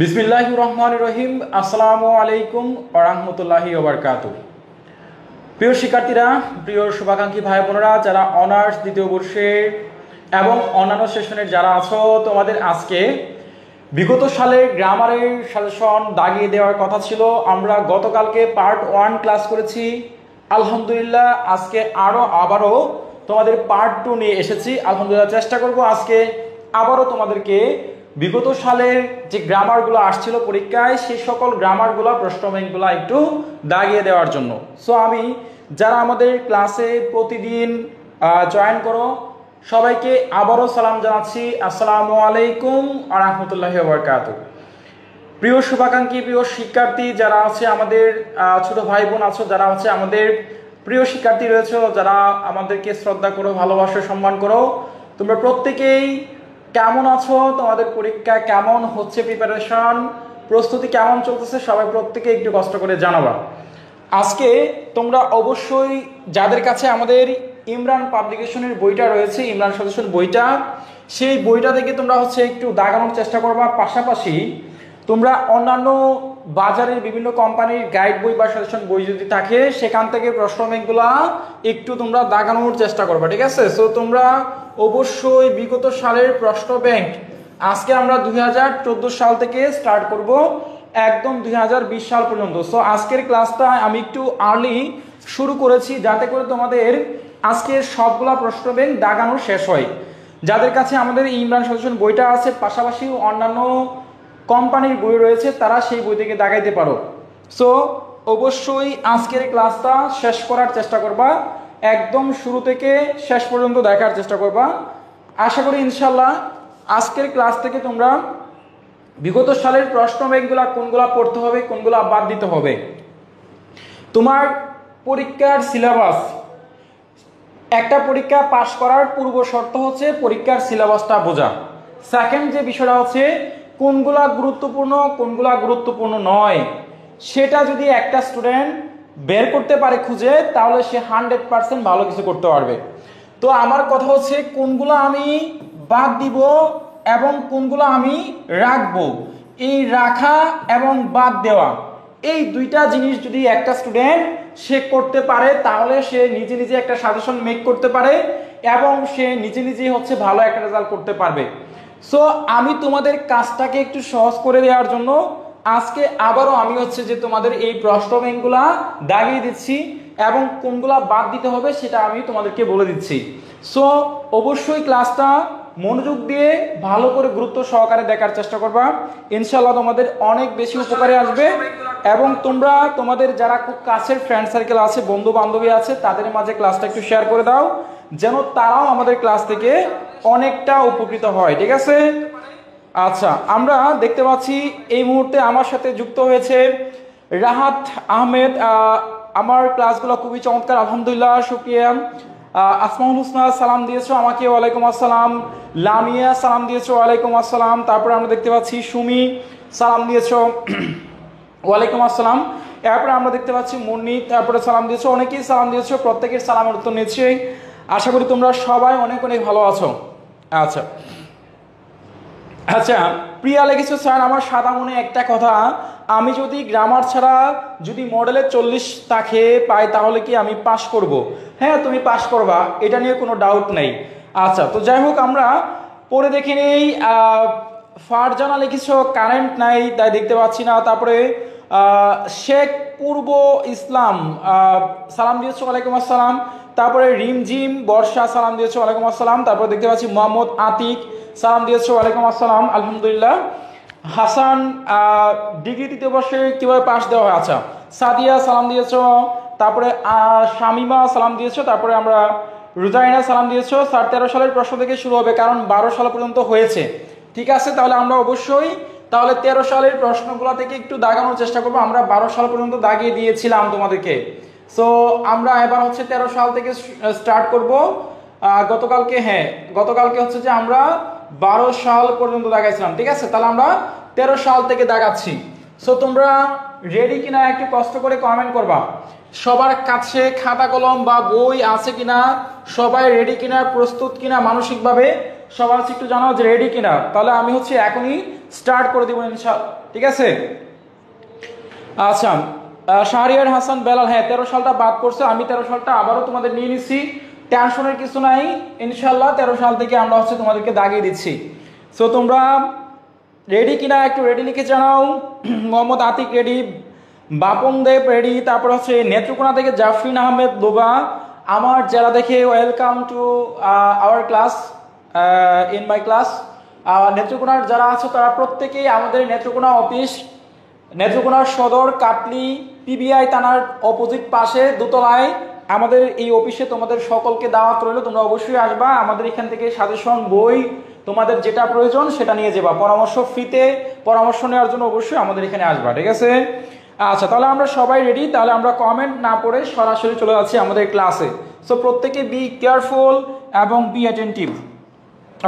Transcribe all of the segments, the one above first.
বিসমিল্লাহির রহমানির রহিম। আসসালামু আলাইকুম ওয়া রাহমাতুল্লাহি ওয়া বারাকাতুহু। প্রিয় শিক্ষার্থীরা, প্রিয় শুভাকাঙ্ক্ষী ভাই বোনেরা, যারা অনার্স দ্বিতীয় বর্ষে এবং অন্যান্য সেশনের যারা আছো, তোমাদের আজকে বিগত সালে গ্রামারের সাজেশন দাগিয়ে দেওয়ার কথা ছিল। আমরা গতকালকে পার্ট 1 ক্লাস করেছি। আলহামদুলিল্লাহ আজকে আবারও তোমাদের পার্ট 2 নিয়ে এসেছি। আলহামদুলিল্লাহ চেষ্টা করব আজকে আবারও তোমাদেরকে বিগত সালের যে গ্রামারগুলো আসছিল পরীক্ষায়, সেই সকল গ্রামারগুলো প্রশ্ন ব্যাংকগুলো একটু দাগিয়ে দেওয়ার জন্য। সো আমি যারা আমাদের ক্লাসে প্রতিদিন জয়েন করো সবাইকে আবারও সালাম জানাচ্ছি। আসসালামু আলাইকুম ওয়া রাহমাতুল্লাহি ওয়া বারাকাতুহু। প্রিয় শুভাকাঙ্ক্ষী, প্রিয় শিক্ষার্থী যারা আছে, আমাদের ছোট ভাই বোন আছো, যারা আছে আমাদের প্রিয় শিক্ষার্থী রয়েছে, যারা আমাদেরকে শ্রদ্ধা করো, ভালোবাসো, সম্মান করো, তোমরা প্রত্যেকেই কেমন আছো? তোমাদের পরীক্ষা কেমন হচ্ছে? প্রিপারেশন, প্রস্তুতি কেমন চলতেছে? সবাই প্রত্যেকে একটু কষ্ট করে জানাবা। আজকে তোমরা অবশ্যই যাদের কাছে আমাদের ইমরান পাবলিকেশনের বইটা রয়েছে, ইমরান সাজেশন বইটা, সেই বইটা থেকে তোমরা একটু দাগানোর চেষ্টা করবা। পাশাপাশি তোমরা অন্যান্য বাজারের বিভিন্ন কোম্পানির গাইড বই বা সাজেশন বই যদি থাকে, সেখান থেকে প্রশ্ন ব্যাংকগুলা একটু তোমরা দাগানোর চেষ্টা করবা, ঠিক আছে? সো তোমরা অবশ্যই বিগত সালের প্রশ্ন ব্যাংক আজকে আমরা 2014 সাল থেকে স্টার্ট করব একদম 2020 সাল পর্যন্ত। সো আজকের ক্লাসটা আমি একটু আর্লি শুরু করেছি যাতে করে তোমাদের আজকের সবগুলা প্রশ্ন ব্যাংক দাগানো শেষ হয়। যাদের কাছে আমাদের ইমরান সাজেশন বইটা আছে, পাশাপাশি অন্যান্য কোম্পানির বই রয়েছে, তারা সেই বই থেকে দাগাইতে পারো। সো অবশ্যই আজকের ক্লাসটা শেষ করার চেষ্টা করবা, একদম শুরু থেকে শেষ পর্যন্ত দেখার চেষ্টা করবা। আশা করি ইনশাল্লাহ আজকের ক্লাস থেকে তোমরা বিগত সালের প্রশ্ন ব্যাংকগুলা কোনগুলা পড়তে হবে, কোনগুলা বাদ দিতে হবে। তোমার পরীক্ষার সিলেবাস, একটা পরীক্ষা পাশ করার পূর্ব শর্ত হচ্ছে পরীক্ষার সিলেবাসটা বোঝা। সেকেন্ড যে বিষয়টা হচ্ছে কোনগুলা গুরুত্বপূর্ণ, কোনগুলা গুরুত্বপূর্ণ নয়, সেটা যদি একটা স্টুডেন্ট বের করতে পারে খুঁজে, তাহলে সে 100% ভালো কিছু করতে পারবে। তো আমার কথা হচ্ছে কোনগুলো আমি বাদ দিব এবং কোনগুলো আমি রাখবো। এই রাখা এবং বাদ দেওয়া, এই দুইটা জিনিস যদি একটা স্টুডেন্ট সে করতে পারে, তাহলে সে নিজে নিজে একটা সাজেশন মেক করতে পারে এবং সে নিজে নিজেই ভালো একটা রেজাল্ট করতে পারবে। সো আমি তোমাদের কাজটাকে একটু সহজ করে দেওয়ার জন্য আজকে আবারও আমি যে তোমাদের এই প্রশ্ন ব্যাংকগুলা দাগিয়ে দিচ্ছি এবং কোনগুলা বাদ দিতে হবে সেটা আমি তোমাদেরকে বলে দিচ্ছি। সো অবশ্যই ক্লাসটা মনোযোগ দিয়ে ভালো করে গুরুত্ব সহকারে দেখার চেষ্টা করবা। ইনশাল্লাহ তোমাদের অনেক বেশি উপকারে আসবে এবং তোমরা তোমাদের যারা খুব কাছের ফ্রেন্ড সার্কেল আছে, বন্ধু বান্ধবী আছে, তাদের মাঝে ক্লাসটা একটু শেয়ার করে দাও, যেন তারাও আমাদের ক্লাস থেকে অনেকটা উপকৃত হয়, ঠিক আছে? আচ্ছা, আমরা দেখতে পাচ্ছি এই মুহূর্তে আমার সাথে যুক্ত হয়েছে রাহাত আহমেদ। আমার ক্লাসগুলো খুবই চমৎকার, আলহামদুলিল্লাহ, শুকরিয়া। আসমাউল হোসনা সালাম দিয়েছো আমাকে, ওয়ালাইকুম আসসালাম। লামিয়া সালাম দিয়েছো, ওয়ালাইকুম আসসালাম। তারপরে আমরা দেখতে পাচ্ছি সুমি সালাম দিয়েছো, ওয়ালাইকুম আসসালাম। এরপরে আমরা দেখতে পাচ্ছি মুন্নি, তারপরে সালাম দিয়েছো, অনেকেই সালাম দিয়েছো, প্রত্যেকের সালামের উত্তর নিচ্ছি। আশা করি তোমরা সবাই অনেক অনেক ভালো আছো। আচ্ছা আচ্ছা, প্রিয়া লিখেছো, স্যার আমার সাদা মনে একটা কথা, আমি যদি গ্রামার ছাড়া যদি মডেলে 40 থাকে পাই তাহলে কি আমি পাস করব? হ্যাঁ, তুমি পাস করবা, এটা নিয়ে কোনো ডাউট নেই। আচ্ছা, তো যাই হোক আমরা পরে দেখে নেই। ফারজানা লিখেছো কারেন্ট নাই তাই দেখতে পাচ্ছি না। তারপরে শেখ পূর্ব ইসলাম সালাম দিয়েছো, ওয়ালাইকুম আসসালাম। তারপরে রিমঝিম বর্ষা সালাম দিয়েছো, ওয়ালাইকুম আসসালাম। তারপরে দেখতে পাচ্ছি মোহাম্মদ আতিক সালাম দিয়েছো, ওয়ালাইকুম আসসালাম, আলহামদুলিল্লাহ। হাসান ডিগ্রি তৃতীয় বর্ষে কিভাবে পাস দেওয়া হয়? আচ্ছা, সাদিয়া সালাম দিয়েছো, তারপরে শামিমা সালাম দিয়েছো, তারপরে আমরা রুজাইনা সালাম দিয়েছো। স্যার 13 সালের প্রশ্ন থেকে শুরু হবে, কারণ 12 সাল পর্যন্ত হয়েছে, ঠিক আছে? তাহলে আমরা অবশ্যই 13 সালের প্রশ্নগুলো থেকে একটু দাগানোর চেষ্টা করবো। আমরা 12 সাল পর্যন্ত দাগিয়ে দিয়েছিলাম তোমাদেরকে। সো আমরা এবার 13 সাল থেকে স্টার্ট করব। গতকালকে যে আমরা 12 সাল পর্যন্ত দাগাইছিলাম, ঠিক আছে? তাহলে আমরা 13 সাল থেকে দাগাচ্ছি। সো তোমরা রেডি কিনা একটু কষ্ট করে কমেন্ট করবা। সবার কাছে খাতা কলম বা বই আছে কিনা, সবাই রেডি কিনা, প্রস্তুত কিনা মানসিকভাবে সবাই হচ্ছে একটু জানাও যে রেডি কিনা, তাহলে আমি হচ্ছে এখনই স্টার্ট করে দেবো ইনশাআল্লাহ, ঠিক আছে? আচ্ছা, শাহরিয়ার হাসান বেলাল, হ্যাঁ 13 সালটা বাদ পড়ছে, আমি 13 সালটা আবারও তোমাদের নিয়ে নিচ্ছি, টেনশনের কিছু নাই, ইনশাআল্লাহ 13 সাল থেকে আমরা হচ্ছে তোমাদেরকে দাগিয়ে দিচ্ছি। সো তোমরা রেডি কিনা একটু রেডি লিখে জানাও। মোহাম্মদ আতিক রেডি, বাপন দেব রেডি, তারপর হচ্ছে নেত্রকোনা থেকে জাফরিন আহমেদ লোবা, আমার যারা দেখে welcome to our class, in my class. নেত্রকোনার যারা আছো তারা প্রত্যেকেই আমাদের নেত্রকোনা অফিস, নেত্রকোনার সদর কাটলি পিবিআই থানার অপোজিট পাশে দোতলায় আমাদের এই অফিসে তোমাদের সকলকে দাওয়াত রইল, তোমরা অবশ্যই আসবা। আমাদের এখান থেকে সাজেশন বই তোমাদের যেটা প্রয়োজন সেটা নিয়ে যাবা, পরামর্শ ফ্রিতে পরামর্শ নেওয়ার জন্য অবশ্যই আমাদের এখানে আসবা, ঠিক আছে? আচ্ছা, তাহলে আমরা সবাই রেডি, তাহলে আমরা কমেন্ট না পড়ে সরাসরি চলে যাচ্ছি আমাদের ক্লাসে। সো প্রত্যেকে বি কেয়ারফুল এবং বি অ্যাটেন্টিভ,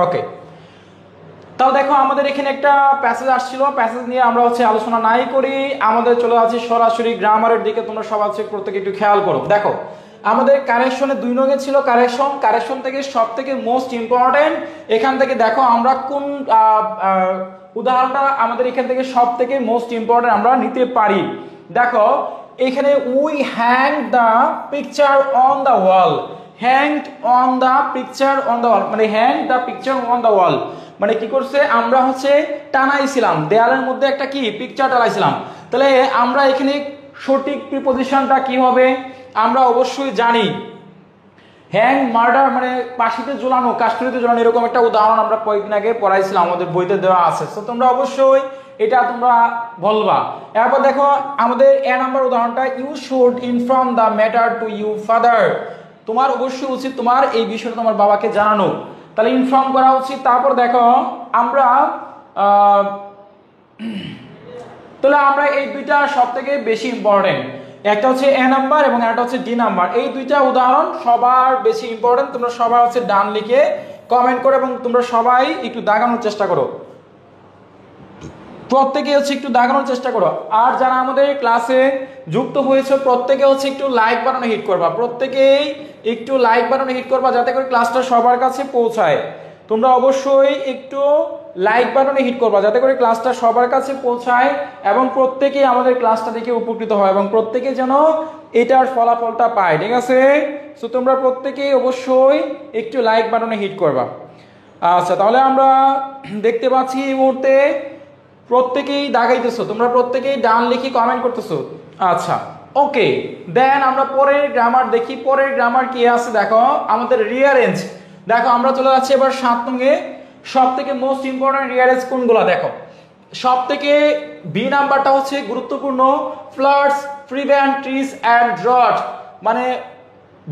ওকে? তাও দেখো আমাদের এখানে একটা প্যাসেজ আসছিল, প্যাসেজ নিয়ে আমরা হচ্ছে আলোচনা নাই করি, আমাদের চলে যাচ্ছি সরাসরি গ্রামারের দিকে। তোমরা সবাই হচ্ছে প্রত্যেকে একটু খেয়াল করো। দেখো আমাদের কারেকশনে 2 রঙে ছিল কারেকশন থেকে সব থেকে মোস্ট ইম্পর্টেন্ট, এখান থেকে দেখো আমরা কোন উদাহরণটা আমাদের এখান থেকে সব থেকে মোস্ট ইম্পর্টেন্ট আমরা নিতে পারি। দেখো এখানে we hang the picture on the wall, hanged on the picture on the wall, মানে hang the picture on the wall মানে কি করছে, আমরা হচ্ছে টানাইছিলাম দেয়ালের মধ্যে একটা কি পিকচার টানাইছিলাম। তাহলে আমরা এখানে সঠিক প্রিপজিশনটা কি হবে আমরা অবশ্যই জানি, হ্যাং মার্ডার মানে পাশিতে ঝোলানো, কাস্টডিতে ঝোলানো, এরকম একটা উদাহরণ আমরা কয়েকদিন আগে পড়াইছিলাম, আমাদের বইতে দেওয়া আছে। তো তোমরা অবশ্যই এটা তোমরা বলবা। এরপর দেখো আমাদের এ নাম্বার উদাহরণটা, you should inform the matter to you father, তোমার অবশ্যই উচিত তোমার এই বিষয়টা তোমার বাবাকে জানানো, তাহলে ইনফর্ম করা উচিত। তারপর দেখো আমরা তাহলে আমরা এই দুইটা সব থেকে বেশি ইম্পর্টেন্ট, একটা হচ্ছে এ নাম্বার এবং একটা হচ্ছে ডি নাম্বার, এই দুইটা উদাহরণ সবার বেশি ইম্পর্টেন্ট। তোমরা সবাই হচ্ছে ডান লিখে কমেন্ট করো এবং তোমরা সবাই একটু দাগানোর চেষ্টা করো, প্রত্যেকে হচ্ছে একটু দাগানোর চেষ্টা করো। আর যারা আমাদের ক্লাসে যুক্ত হয়েছে প্রত্যেকে হচ্ছে একটু লাইক বাটনে হিট করবা, প্রত্যেকেই একটু লাইক বাটনে হিট করবা যাতে করে ক্লাসটা সবার কাছে পৌঁছায়। তোমরা অবশ্যই একটু লাইক বাটনে হিট করবা যাতে করে ক্লাসটা সবার কাছে পৌঁছায় এবং প্রত্যেকেই আমাদের ক্লাসটা দেখে উপকৃত হয় এবং প্রত্যেকে যেন এটার ফলাফলটা পায়, ঠিক আছে? সো তোমরা প্রত্যেকেই অবশ্যই একটু লাইক বাটনে হিট করবা। আচ্ছা, তাহলে আমরা দেখতে পাচ্ছি এই মুহূর্তে প্রত্যেকেই দাগাইতেছো, তোমরা প্রত্যেকেই ডান লিখে কমেন্ট করতেছো। আচ্ছা, ওকে, দেন আমরা পরের গ্রামার দেখি। পরের গ্রামার কি আছে দেখো, আমাদের রিয়ারেঞ্জ। দেখো আমরা চলে যাচ্ছি এবার 7 নঙ্গে, সব থেকে মোস্ট ইম্পর্টেন্ট রিয়ারেঞ্জ কোনগুলো দেখো। সব থেকে বি নাম্বারটা হচ্ছে গুরুত্বপূর্ণ, floods prevent trees and drought, মানে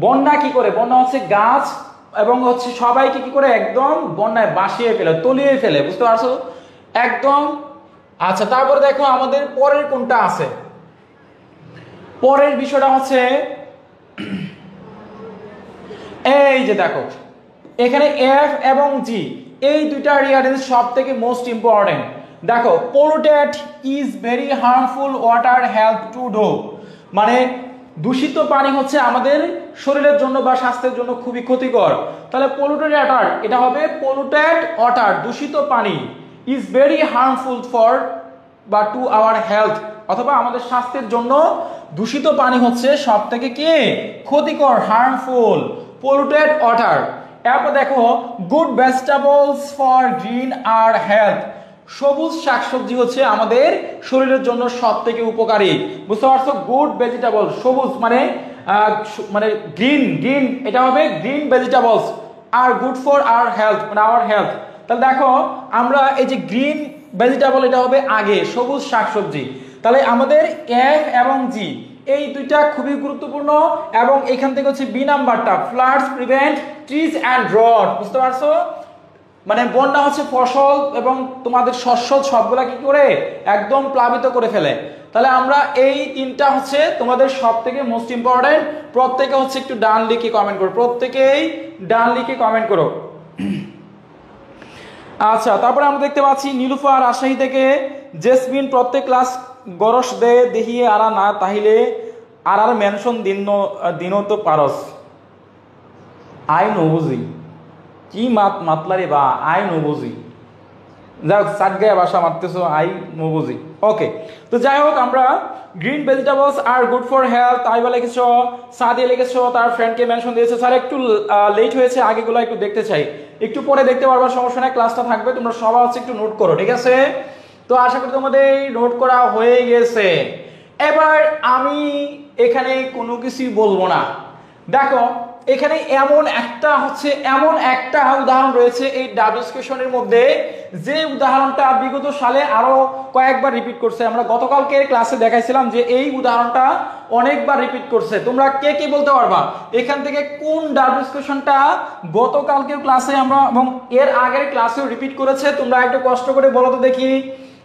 বন্যা কি করে, বন্যা হচ্ছে গাছ এবং হচ্ছে সবাইকে কি করে একদম বন্যায় ভাসিয়ে ফেলে, তলিয়ে ফেলে, বুঝতে পারছো একদম। আচ্ছা, তারপরে দেখো আমাদের পরের কোনটা আছে, পরের বিষয়টা হচ্ছে এই যে দেখো এখানে এফ এবং জি এই দুইটা রিয়ারেঞ্জ সব থেকে মোস্ট ইম্পর্টেন্ট। দেখো polluted is very harmful water health to do, মানে দূষিত পানি হচ্ছে আমাদের শরীরের জন্য বা স্বাস্থ্যের জন্য খুবই ক্ষতিকর। তাহলে পলিউটেড ওয়াটার এটা হবে পলিউটেড ওয়াটার, দূষিত পানি, ইজ ভেরি হার্মফুল ফর বা টু আওয়ার হেলথ, অথবা আমাদের স্বাস্থ্যের জন্য দূষিত পানি হচ্ছে সব থেকে কি ক্ষতিকর, হার্মফুল, পলিউটেড ওয়াটার। এরপর দেখো good vegetables for green our health, সবুজ শাকসবজি হচ্ছে আমাদের শরীরের জন্য সব থেকে উপকারী, বুঝতে পারছো? গুড ভেজিটেবল, সবুজ মানে মানে গ্রিন, গ্রিন এটা হবে green vegetables, are good for our health মানে আওয়ার হেলথ। তাহলে দেখো আমরা এই যে গ্রিন ভেজিটেবল এটা হবে আগে, সবুজ শাকসবজি। তাহলে আমাদের এফ এবং জি এই দুইটা খুবই গুরুত্বপূর্ণ এবং এখান থেকে হচ্ছে বি নাম্বারটা floods prevent trees and drought, বুঝতে পারছো? মানে বন্যা হচ্ছে ফসল এবং তোমাদের শস্য সবগুলা কি করে একদম প্লাবিত করে ফেলে। তাহলে আমরা এই তিনটা হচ্ছে তোমাদের সব থেকে মোস্ট ইম্পর্টেন্ট, প্রত্যেকে হচ্ছে একটু ডান লিখে কমেন্ট করো, প্রত্যেকেই ডান লিখে কমেন্ট করো। আচ্ছা, তারপরে আমরা দেখতে পাচ্ছি নীলুফার রাজশাহী থেকে, জেসমিন প্রত্যেক ক্লাস গরস দে দেখিয়ে আরা না তাহিলে আর মেনশন দিন তো পারস, আই নো বুঝি কি মাতলারে বা আই নবুঝি, যাই হোক সাতগায় বাসা মারতেছো আই নবুঝি। ওকে, তো যাই হোক আমরা green vegetables are good for health আইবা লিখেছো, সাদিয়া লিখেছো, তার ফ্রেন্ডকে মেনশন দিয়েছে। স্যার একটু লেট হয়েছে, আগেগুলো একটু দেখতে চাই, একটু পরে দেখতে পারবা, সমস্যা নাই, ক্লাসটা থাকবে, তোমরা সবাই হচ্ছে একটু নোট করো, ঠিক আছে? তো আশা করি তোমাদের নোট করা হয়ে গেছে। এবার আমি এখানে কোনো কিছুই বলবো না। দেখো এখানে এমন একটা উদাহরণ রয়েছে এই ডাব্লিউএস কোশ্চেনের মধ্যে, যে উদাহরণটা বিগত সালে আরো কয়েকবার রিপিট করছে। আমরা গতকালকে ক্লাসে দেখাইছিলাম যে এই উদাহরণটা অনেকবার রিপিট করছে। তোমরা কে কে বলতে পারবা এখান থেকে কোন ডাব্লিউএস কোশ্চেনটা গতকালকের ক্লাসে আমরা এবং এর আগের ক্লাসেও রিপিট করেছে? তোমরা একটু কষ্ট করে বলো তো দেখি।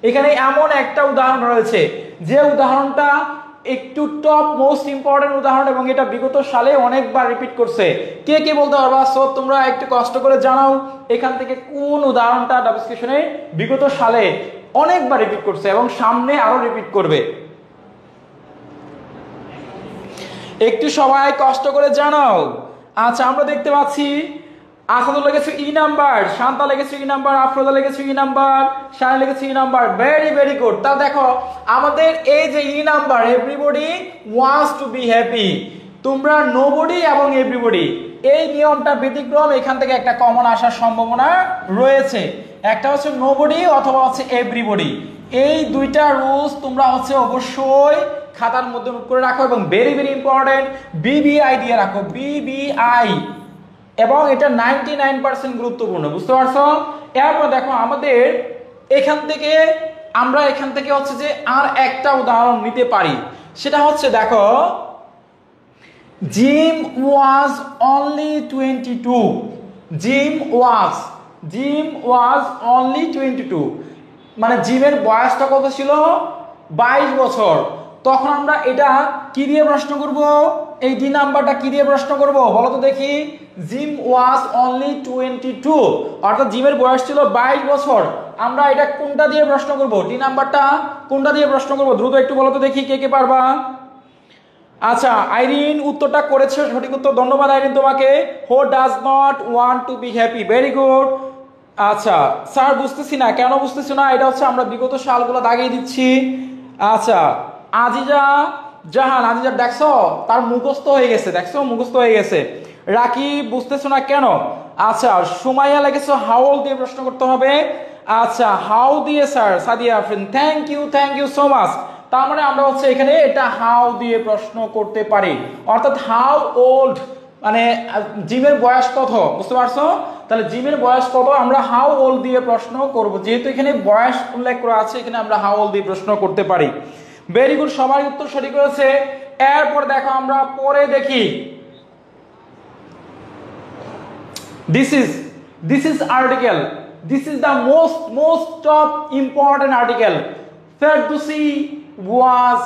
এখানে এমন একটা উদাহরণ রয়েছে যে উদাহরণটা একটু টপ মোস্ট ইম্পর্টেন্ট উদাহরণ এবং এটা বিগত সালে অনেকবার রিপিট করছে। কে কে বলতে পারবা? সো তোমরা একটু কষ্ট করে জানাও এখান থেকে কোন উদাহরণটা ডাব্লিউএস কোশ্চেনে বিগত সালে অনেকবার রিপিট করছে এবং সামনে আরো রিপিট করবে। একটু সবাই কষ্ট করে জানাও। আচ্ছা, আমরা দেখতে পাচ্ছি আসাদুল লেগেছে ই নাম্বার, শান্তা লেগেছে ই নাম্বার, আফরোজা লেগেছে ই নাম্বার, শায়ন লেগেছে E number. Very very good. তা দেখো আমাদের এই যে E number, everybody wants to be happy, তোমরা নোবডি এবং এভরিবডি, এই নিয়মটা ব্যতিক্রম, এখান থেকে একটা কমন আসার সম্ভাবনা রয়েছে। একটা হচ্ছে নোবডি অথবা হচ্ছে এভরিবডি, এই দুইটা রুলস তোমরা হচ্ছে অবশ্যই খাতার মধ্যে নোট করে রাখো এবং ভেরি ভেরি ইম্পর্টেন্ট বিবিআই দিয়ে রাখো, বিবিআই, এবং এটা 99% গুরুত্বপূর্ণ, বুঝতে পারছো? এরপর দেখো আমাদের আমরা এখান থেকে হচ্ছে যে আর একটা উদাহরণ নিতে পারি। সেটা হচ্ছে দেখো gym was only 22, gym was only 22, মানে জিমের বয়সটা কত ছিল? 22 বছর। তখন আমরা এটা কি দিয়ে প্রশ্ন করব? এই ডি নাম্বারটা কি দিয়ে প্রশ্ন করব বলো তো দেখি? জিম ওয়াজ অনলি 22, অর্থাৎ জিমের বয়স ছিল 22 বছর। আমরা এটা কোনটা দিয়ে প্রশ্ন করব? ডি নাম্বারটা কোনটা দিয়ে প্রশ্ন করব? দ্রুত একটু বলো তো দেখি, কে কে পারবা? আচ্ছা, আইরিন উত্তরটা করেছে, সঠিক উত্তর, ধন্যবাদ আইরিন তোমাকে। Who does not want to be happy, very good. আচ্ছা স্যার বুঝতেছি না, কেন বুঝতেছি না? এটা হচ্ছে আমরা বিগত সালগুলো দাগিয়ে দিচ্ছি। আচ্ছা আজিজা জাহান, আজিজা দেখছো তার মুখস্থ হয়ে গেছে, দেখছো মুখস্থ হয়ে গেছে। রাকি বুঝতেছো না কেন? আচ্ছা সুমাইয়া লেগেছো হাউ দিয়ে প্রশ্ন করতে হবে। আচ্ছা হাউ দিয়ে sir, Sadia Afrin, thank you so much. তার মানে আমরা হচ্ছে এখানে এটা হাউ দিয়ে প্রশ্ন করতে পারি, অর্থাৎ হাউ ওল্ড, মানে জিমের বয়স কত, বুঝতে পারছো? তাহলে জিমের বয়স কত আমরা হাউ ওল্ড দিয়ে প্রশ্ন করব, যেহেতু এখানে বয়স উল্লেখ করা আছে, এখানে আমরা হাউ ওল্ড দিয়ে প্রশ্ন করতে পারি। ভেরি গুড, সবাই উত্তর সঠিক হয়েছে। এরপর দেখো আমরা পরে দেখি, this is article, this is the most top important article. Ferdowsi was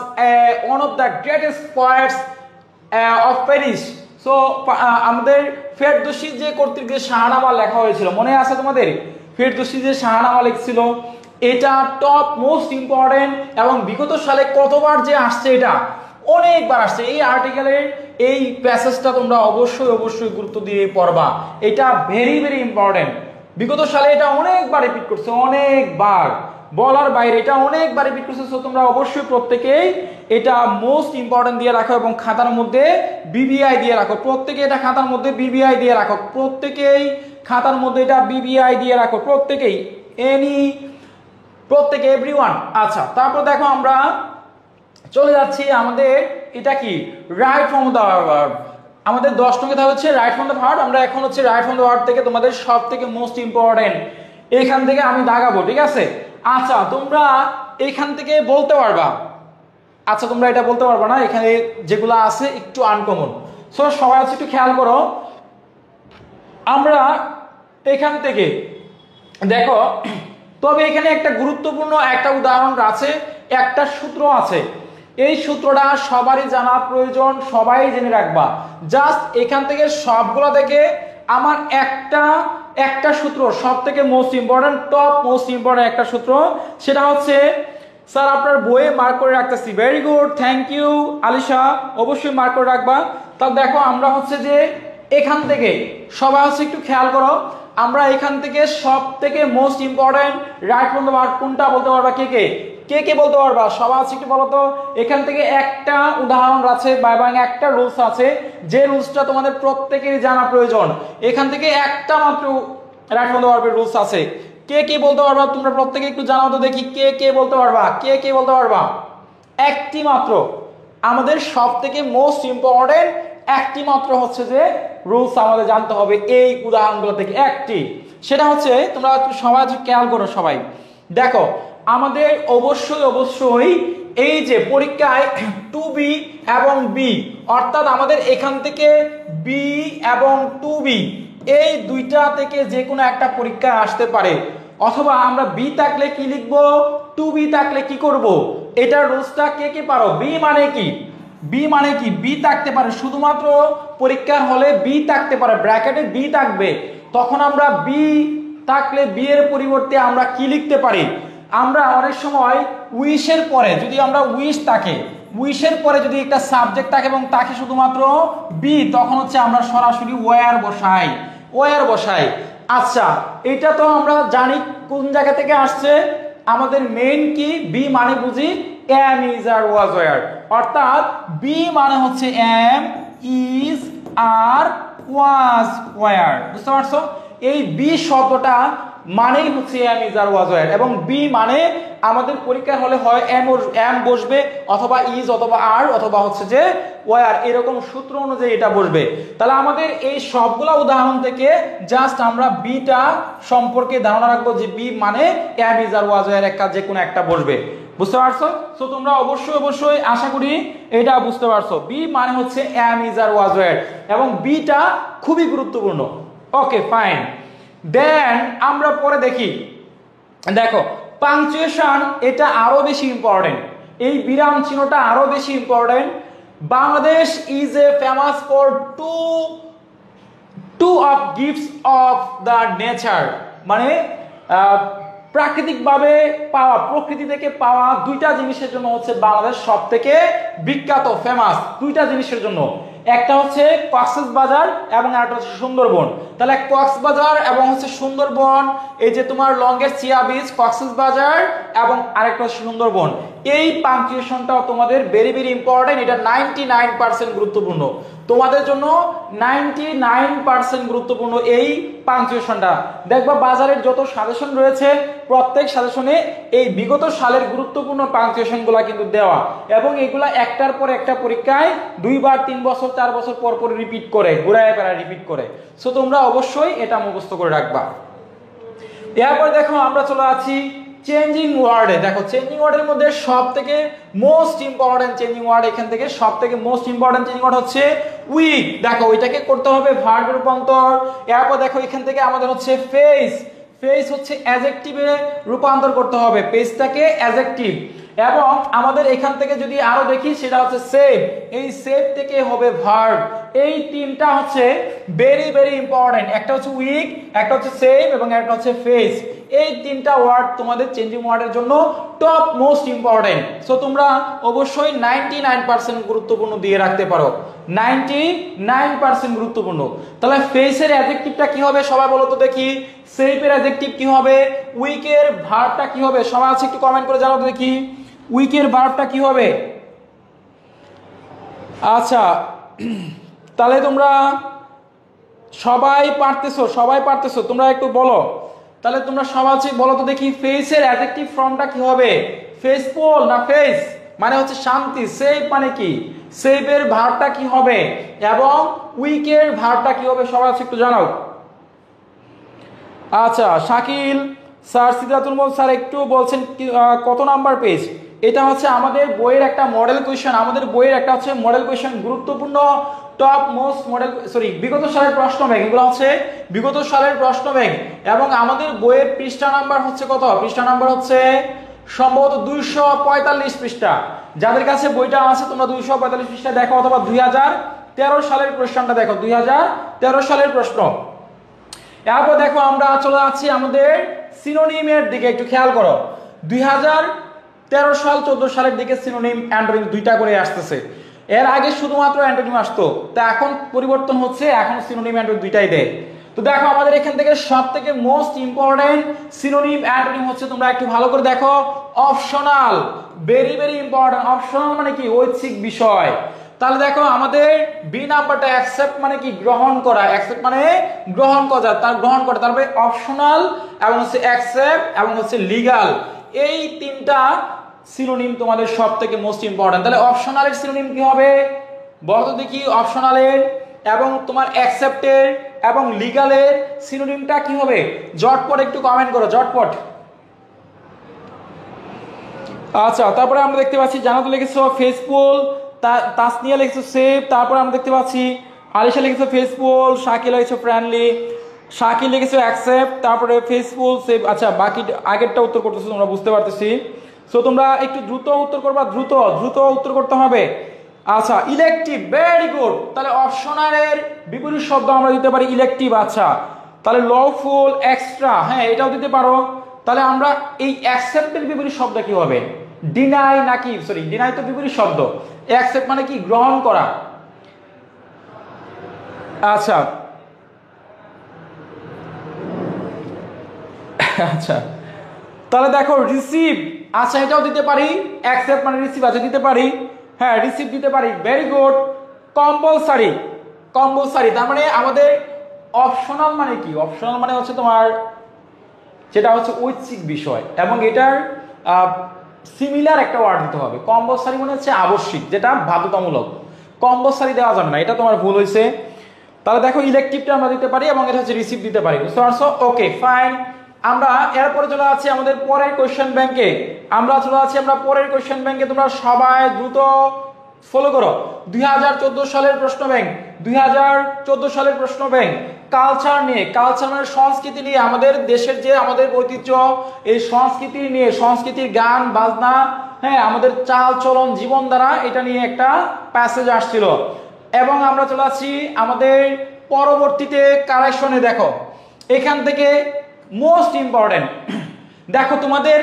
one of the greatest poets of Paris. So আমাদের ফেরদৌসি যে কর্তৃক যে শাহনামা লেখা হয়েছিল, মনে আছে তোমাদের? ফেরদৌসি যে শাহনামা লিখছিল, এটা টপ মোস্ট ইম্পর্টেন্ট এবং বিগত সালে কতবার যে আসছে, এটা অনেকবার আসছে। এই আর্টিকেলের এই প্যাসেজটা তোমরা অবশ্যই গুরুত্ব দিয়ে পড়বা, এটা ভেরি ভেরি ইম্পর্টেন্ট। বিগত সালে এটা অনেকবার রিপিট করছে, অনেকবার বলার বাইরে, এটা অনেকবার রিপিট করছে। সো তোমরা অবশ্যই প্রত্যেকেই এটা মোস্ট ইম্পর্টেন্ট দিয়ে রাখো এবং খাতার মধ্যে বিবিআই দিয়ে রাখো, প্রত্যেকে এটা খাতার মধ্যে বিবিআই দিয়ে রাখো, প্রত্যেকেই খাতার মধ্যে এটা বিবিআই দিয়ে রাখো, প্রত্যেকেই, প্রত্যেকে, এভরিওয়ান। আচ্ছা তারপর দেখো আমরা চলে যাচ্ছি আমাদের এটা কি রাইট ফ্রম দ্য ভার্ব, আমাদের 10 নং কথা হচ্ছে রাইট ফ্রম দ্য ভার্ব। আমরা এখন হচ্ছে রাইট ফ্রম দ্য ভার্ব থেকে তোমাদের সব থেকে মোস্ট ইম্পর্টেন্ট এখান থেকে আমি দাগাবো, ঠিক আছে? আচ্ছা তোমরা এখান থেকে বলতে পারবা, আচ্ছা তোমরা এটা বলতে পারবা না, এখানে যেগুলো আছে একটু আনকমন। সো সবাই হচ্ছে একটু খেয়াল করো, আমরা এখান থেকে দেখো, তবে এখানে একটা গুরুত্বপূর্ণ একটা উদাহরণ আছে, একটা সূত্র আছে, এই সূত্রটা সবারই জানা প্রয়োজন, সবাই জেনে রাখবা। জাস্ট এখান থেকে সবগুলো থেকে আমার একটা সূত্র সব থেকে most important, top most important একটা সূত্র, সেটা হচ্ছে, স্যার আপনার বইয়ে মার্ক করে রাখতেছি, very good, thank you Alisha, অবশ্যই মার্ক করে রাখবা। তা দেখো আমরা হচ্ছে যে এখান থেকে সবাই হচ্ছে একটু খেয়াল করো, আমরা এখান থেকে সব থেকে most important right from the verb কোনটা বলতে পারবা? কে কে কে কে বলতে পারবা? সবাই আছে একটু বলো তো। এখান থেকে একটা উদাহরণ আছে বা একটা রুলস আছে, যে রুলসটা তোমাদের প্রত্যেকেরই জানা প্রয়োজন। এখান থেকে একটা মাত্র রাইট ফ্রম দ্য ভার্বের রুলস আছে। কে কে বলতে পারবা? তোমরা প্রত্যেকে একটু জানাও তো দেখি, কে কে বলতে পারবা? কে কে বলতে পারবা? একটি মাত্র, আমাদের সব থেকে মোস্ট ইম্পর্টেন্ট একটি মাত্র হচ্ছে যে রুলস আমাদের জানতে হবে এই উদাহরণগুলো থেকে একটি। সেটা হচ্ছে, তোমরা সবাই খেয়াল করো, সবাই দেখো, আমাদের অবশ্যই অবশ্যই এই যে পরীক্ষায় টু বি এবং বি, অর্থাৎ আমাদের এখান থেকে বি এবং টু বি এই দুইটা থেকে যে কোনো একটা পরীক্ষায় আসতে পারে। অথবা আমরা বি থাকলে কি লিখবো, টু বি থাকলে কি করব, এটার রুলসটা কে কে পারো? বি মানে কি, বি মানে কি, বি থাকতে পারে, শুধুমাত্র পরীক্ষার হলে বি থাকতে পারে, ব্র্যাকেটে বি থাকবে। তখন আমরা বি থাকলে বি এর পরিবর্তে আমরা কি লিখতে পারি? আমরা অনেক সময় উইশের পরে যদি আমরা উইশ থাকে, উইশের পরে যদি একটা সাবজেক্ট থাকে এবং তাকে শুধুমাত্র বি, তখন হচ্ছে আমরা সরাসরি ওয়্যার বসাই, ওয়্যার বসাই। আচ্ছা, এটা তো আমরা জানি কোন জায়গা থেকে আসছে, আমাদের মেইন কি, বি মানে বুঝি am is are was were, অর্থাৎ বি মানে হচ্ছে am is are was were. বুঝতে পারছো? এই বি শব্দটা মানেই হচ্ছে am is are was were, এবং বি মানে আমাদের পরীক্ষার হলে হয় এম বসবে, অথবা ইজ, অথবা আর, অথবা হচ্ছে যে ওয়্যার, এরকম সূত্র অনুযায়ী এটা বসবে। তাহলে আমাদের এই সবগুলা উদাহরণ থেকে জাস্ট আমরা বিটা সম্পর্কে ধারণা রাখবো যে বি মানে am is are was were, একটা যে কোনো একটা বসবে। বুঝতে পারছো? তো তোমরা অবশ্যই অবশ্যই আশা করি এটা বুঝতে পারছো, বি মানে হচ্ছে am is are was were, এবং বিটা খুবই গুরুত্বপূর্ণ। ওকে ফাইন, দেন আমরা পরে দেখি, দেখো পাংচুয়েশন, এটা আরো বেশি ইম্পর্টেন্ট, এই বিরাম চিহ্নটা আরো বেশি important. Bangladesh is a famous for to of gifts of the nature, মানে প্রাকৃতিকভাবে পাওয়া, প্রকৃতি থেকে পাওয়া দুইটা জিনিসের জন্য হচ্ছে বাংলাদেশ সব থেকে বিখ্যাত, ফেমাস দুইটা জিনিসের জন্য। একটা হচ্ছে কক্সবাজার এবং আরেকটা হচ্ছে সুন্দরবন। তাহলে কক্সবাজার এবং হচ্ছে সুন্দরবন, এই যে তোমার লংগেস্ট চিয়া বিচ কক্সবাজার এবং আরেকটা হচ্ছে সুন্দরবন, এই পাংচুয়েশনটাও তোমাদের ভেরি ভেরি ইম্পর্টেন্ট। এটা 99% গুরুত্বপূর্ণ তোমাদের জন্য, 99% গুরুত্বপূর্ণ এই পাংচুয়েশনটা। দেখবা বাজারের যত সাজেশন রয়েছে, প্রত্যেক সাজেশনে এই বিগত সালের গুরুত্বপূর্ণ পাংচুয়েশনগুলো কিন্তু দেওয়া, এবং এগুলা একটার পর একটা পরীক্ষায় 2 বার 3 বছর 4 বছর পর পর রিপিট করে, ঘুরায় ফেরায় রিপিট করে। সো তোমরা অবশ্যই এটা মুখস্থ করে রাখবা। এরপর দেখো আমরা চলে আছি চেঞ্জিং ওয়ার্ডে। দেখো চেঞ্জিং ওয়ার্ডের মধ্যে সব থেকে মোস্ট ইম্পর্টেন্ট চেঞ্জিং ওয়ার্ড, এখান থেকে সব থেকে মোস্ট ইম্পর্টেন্ট চেঞ্জিং ওয়ার্ড হচ্ছে উইক। দেখো ওইটাকে করতে হবে ভার্ব রূপান্তর। এরপর দেখো এখান থেকে আমাদের হচ্ছে ফেস, ফেস হচ্ছে অ্যাডজেক্টিভে রূপান্তর করতে হবে, ফেসটাকে অ্যাডজেক্টিভ। এবং আমাদের এখান থেকে যদি আরো দেখি, সেটা হচ্ছে সেভ, এই সেভ থেকে হবে ভার্ব। এই তিনটা হচ্ছে ভেরি ভেরি ইম্পর্টেন্ট, একটা হচ্ছে উইক, একটা হচ্ছে সেভ এবং একটা হচ্ছে ফেস। এই তিনটা ওয়ার্ড তোমাদের চেঞ্জিং ওয়ার্ডের জন্য টপ মোস্ট ইম্পর্টেন্ট। সো তোমরা অবশ্যই 99% গুরুত্বপূর্ণ দিয়ে রাখতে পারো, 99% গুরুত্বপূর্ণ। তাহলে ফেসের অ্যাডজেক্টিভটা কি হবে সবাই বলো তো দেখি, সেভের অ্যাডজেক্টিভ কি হবে, উইকের ভার্বটা কি হবে, সবাই আছে একটু কমেন্ট করে জানাও তো দেখি, উইকের ভার্বটা কি হবে। আচ্ছা তাহলে তোমরা সবাই পারতেছো, সবাই পারতেছো, তোমরা একটু বলো। তাহলে তোমরা সবাই আছে বলো তো দেখি, ফেসের অ্যাডজেক্টিভ ফর্মটা কি হবে, ফেসফুল না ফেস মানে হচ্ছে শান্তি, সেভ মানে কি, সেভের ভার্বটা কি হবে, এবং উইকের ভার্বটা কি হবে, সবাই আছে একটু জানাও। আচ্ছা শাকিল স্যার, সিদ্ধাতুল মল স্যার একটু বলছেন কত নাম্বার পেজ। এটা হচ্ছে আমাদের বইয়ের একটা মডেল কোয়েশ্চেন, আমাদের বইয়ের একটা হচ্ছে মডেল কোয়েশ্চেন, গুরুত্বপূর্ণ টপ মোস্ট মডেল, সরি বিগত সালের প্রশ্ন ব্যাংক, এগুলো হচ্ছে বিগত সালের প্রশ্ন ব্যাংক। এবং আমাদের বইয়ের পৃষ্ঠা নাম্বার হচ্ছে কত, পৃষ্ঠা নাম্বার হচ্ছে সম্ভবত 245 পৃষ্ঠা। যাদের কাছে বইটা আছে তোমরা 245 পৃষ্ঠা দেখো, অথবা 2013 সালের প্রশ্নটা দেখো, 2013 সালের প্রশ্ন। এরপর দেখো আমরা চলে যাচ্ছি আমাদের সিনোনিমের দিকে, একটু খেয়াল করো। 2013 সাল 14 সালের দিকে সিনোনিম অ্যান্টোনিম দুইটা করে আসতেছে, এর আগে শুধুমাত্র অ্যান্টোনিম আসতো, তা এখন পরিবর্তন হচ্ছে, এখন সিনোনিম অ্যান্টোনিম দুইটাই দেয়। তো দেখো আমাদের এখান থেকে সবথেকে মোস্ট ইম্পর্টেন্ট সিনোনিম অ্যান্টোনিম হচ্ছে, তোমরা একটু ভালো করে দেখো, optional. Very very important. Optional মানে কি? ঐচ্ছিক বিষয়। তাহলে দেখো আমাদের বি নাম্বারটা অ্যাকসেপ্ট মানে কি? গ্রহণ করা। অ্যাকসেপ্ট মানে গ্রহণ করা, তার গ্রহণ করা। তারপরে অপশনাল এবং হচ্ছে অ্যাকসেপ্ট এবং হচ্ছে লিগ্যাল, এই তিনটা সিনোনিম তোমাদের সবথেকে মোস্ট ইম্পর্টেন্ট। তাহলে অপশনালের সিনোনিম কি হবে বলো তো দেখি? অপশনালের এবং তোমার অ্যাকসেপ্টের এবং লিগ্যালের সিনোনিমটা কি হবে? জটপট একটু কমেন্ট করো, জটপট। আচ্ছা, তারপরে আমরা দেখতে পাচ্ছি জানাতো লিখেছো ফেসবুল, তাসনিয়া লিখেছো সেফ, তারপরে আমরা দেখতে পাচ্ছি আলিশা লিখেছো ফেসবুল, শাকিল লিখেছো ফ্রেন্ডলি, শাকিল লিখেছো অ্যাকসেপ্ট, তারপরে ফেসবুল সেফ। আচ্ছা, বাকি আগেরটা উত্তর করতেছো তোমরা, বুঝতে পারতেছি। সো তোমরা একটু দ্রুত উত্তর করবা, দ্রুত দ্রুত উত্তর করতে হবে। আচ্ছা, ইলেকটিভ, ভেরি গুড। তাহলে অপশনালের বিপরীত শব্দ আমরা দিতে পারি ইলেকটিভ। আচ্ছা, তাহলে লফুল, এক্সট্রা, হ্যাঁ এটাও দিতে পারো। তাহলে আমরা এই অ্যাকসেপ্টের বিপরীত শব্দ কি হবে? ডিনাই নাকি? সরি, ডিনাই তো বিপরীত শব্দ। অ্যাকসেপ্ট মানে কি? গ্রহণ করা। আচ্ছা আচ্ছা, তাহলে দেখো রিসিভ, আচ্ছা এটাও দিতে পারি। অ্যাকসেপ্ট মানে রিসিভ, আচ্ছা দিতে পারি, হ্যাঁ রিসিভ দিতে পারি। Very good. কম্পালসারি, কম্পালসারি তার মানে আমাদের অপশনাল মানে কি? অপশনাল মানে হচ্ছে তোমার যেটা হচ্ছে ঐচ্ছিক বিষয় এবং এটার সিমিলার একটা ওয়ার্ড দিতে হবে। কম্পালসারি মানে হচ্ছে আবশ্যিক, যেটা বাধ্যতামূলক। কম্পালসারি দেওয়া যাবে না, এটা তোমার ভুল হয়েছে। তাহলে দেখো ইলেকটিভটা আমরা দিতে পারি এবং এটা হচ্ছে রিসিভ দিতে পারি, বুঝতে পারছো? Okay fine. আমরা এরপরে চলে যাচ্ছি আমাদের পরের কোশ্চেন ব্যাংকে। আমরা পরের কোশ্চেন ব্যাংকে। তোমরা সবাই দ্রুত ফলো করো। 2014 সালের প্রশ্ন ব্যাংক, 2014 সালের প্রশ্ন ব্যাংক কালচার নিয়ে, কালচার মানে সংস্কৃতি নিয়ে, আমাদের দেশের যে আমাদের ঐতিহ্য, এই সংস্কৃতি নিয়ে, সংস্কৃতির গান বাজনা, হ্যাঁ আমাদের চাল চলন জীবনধারা, এটা নিয়ে একটা প্যাসেজ আসছিল। এবং আমরা চলে আসছি আমাদের পরবর্তীতে কারেকশনে। দেখো এখান থেকে মোস্ট ইম্পর্টেন্ট, দেখো তোমাদের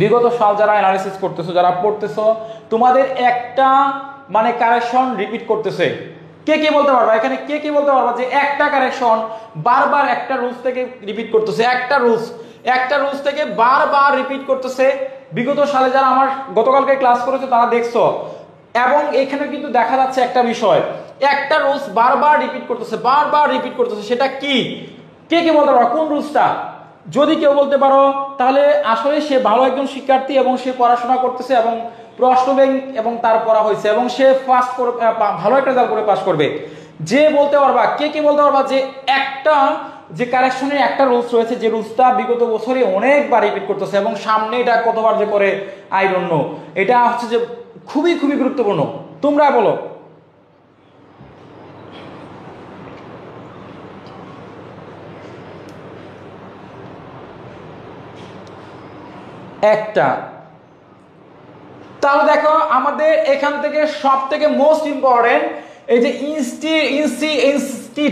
বিগত সাল যারা অ্যানালিসিস করতেছো, যারা পড়তেছো, তোমাদের একটা মানে কারেকশন রিপিট করতেছে। কে কে বলতে পারবা এখানে? কে কে বলতে পারবা যে একটা কারেকশন বারবার একটা রুলস থেকে রিপিট করতেছে? একটা রুলস থেকে বারবার রিপিট করতেছে। বিগত সালে যারা আমার গতকালকে ক্লাস করেছে তারা দেখছো। এবং এখানে কিন্তু দেখা যাচ্ছে একটা বিষয়, একটা রুলস বারবার রিপিট করতেছে, সেটা কি? কে কে বলতে পারো কোন রুলসটা? যদি কেউ বলতে পারো তাহলে আসলে সে ভালো একজন শিক্ষার্থী এবং সে পড়াশোনা করতেছে এবং প্রশ্ন ব্যাংক এবং তার পড়া হয়েছে এবং সে ফার্স্ট করে ভালো একটা রেজাল্ট করে পাস করবে। যে বলতে পারবা, কে কে বলতে পারবা যে একটা যে কারেকশনের একটা রুলস রয়েছে, যে রুলসটা বিগত বছরে অনেকবার রিপিট করতেছে এবং সামনে এটা কতবার যে করে আই ডোন্ট নো। এটা হচ্ছে যে খুবই খুবই গুরুত্বপূর্ণ। তোমরা বলো। একটা। তাহলে দেখো আমাদের এখান থেকে সব থেকে মোস্ট ইম্পর্টেন্ট এই যে ইনস্টিটেড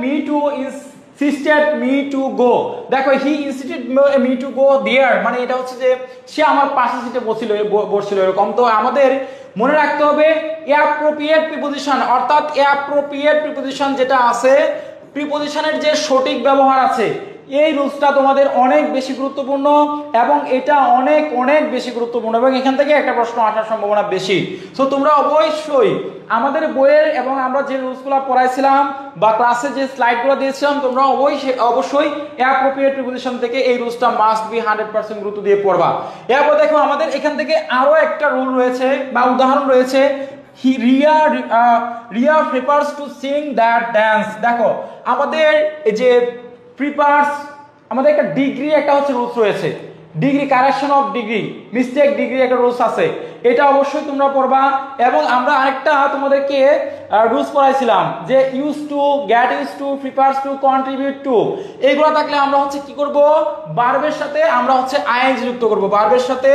মি টু গো। দেখো হি ইনস্টিটেড মি টু গো দেয়ার, মানে এটা হচ্ছে যে সে আমার পাশে সিটে বসছিল এরকম। তো আমাদের মনে রাখতে হবে অ্যাপ্রোপ্রিয়েট প্রিপোজিশন, অর্থাৎ অ্যাপ্রোপ্রিয়েট প্রিপোজিশন যেটা আছে, প্রিপোজিশনের যে সঠিক ব্যবহার আছে, এই রুলসটা তোমাদের অনেক বেশি গুরুত্বপূর্ণ এবং এটা অনেক অনেক বেশি গুরুত্বপূর্ণ এবং এখান থেকে একটা প্রশ্ন আসার সম্ভাবনা বেশি। সো তোমরা অবশ্যই আমাদের বইয়ের এবং আমরা যে রুলসগুলো পড়াইছিলাম বা ক্লাসে যে স্লাইডগুলো দিয়েছিলাম, তোমরা অবশ্যই অ্যাপ্রোপ্রিয়েট প্রিপোজিশন থেকে এই রুলসটা মাস্ট বি 100% গুরুত্ব দিয়ে পড়বা। এরপর দেখো আমাদের এখান থেকে আরো একটা রুল রয়েছে বা উদাহরণ রয়েছে, Riya prepares to sing that dance. দেখো আমাদের এই যে প্রিপারস, আমাদের একটা ডিগ্রি একটা হচ্ছে রুলস রয়েছে, degree correction of degree, mistake degree একটা রুলস আছে, এটা অবশ্যই তোমরা পড়বা। এবং আমরা আরেকটা তোমাদেরকে রুলস পড়াইছিলাম যে use to, get use to, prepares to, contribute to, এইগুলো থাকলে আমরা হচ্ছে কি করব? ভার্বের সাথে আমরা হচ্ছে আইএনজি যুক্ত করব, ভার্বের সাথে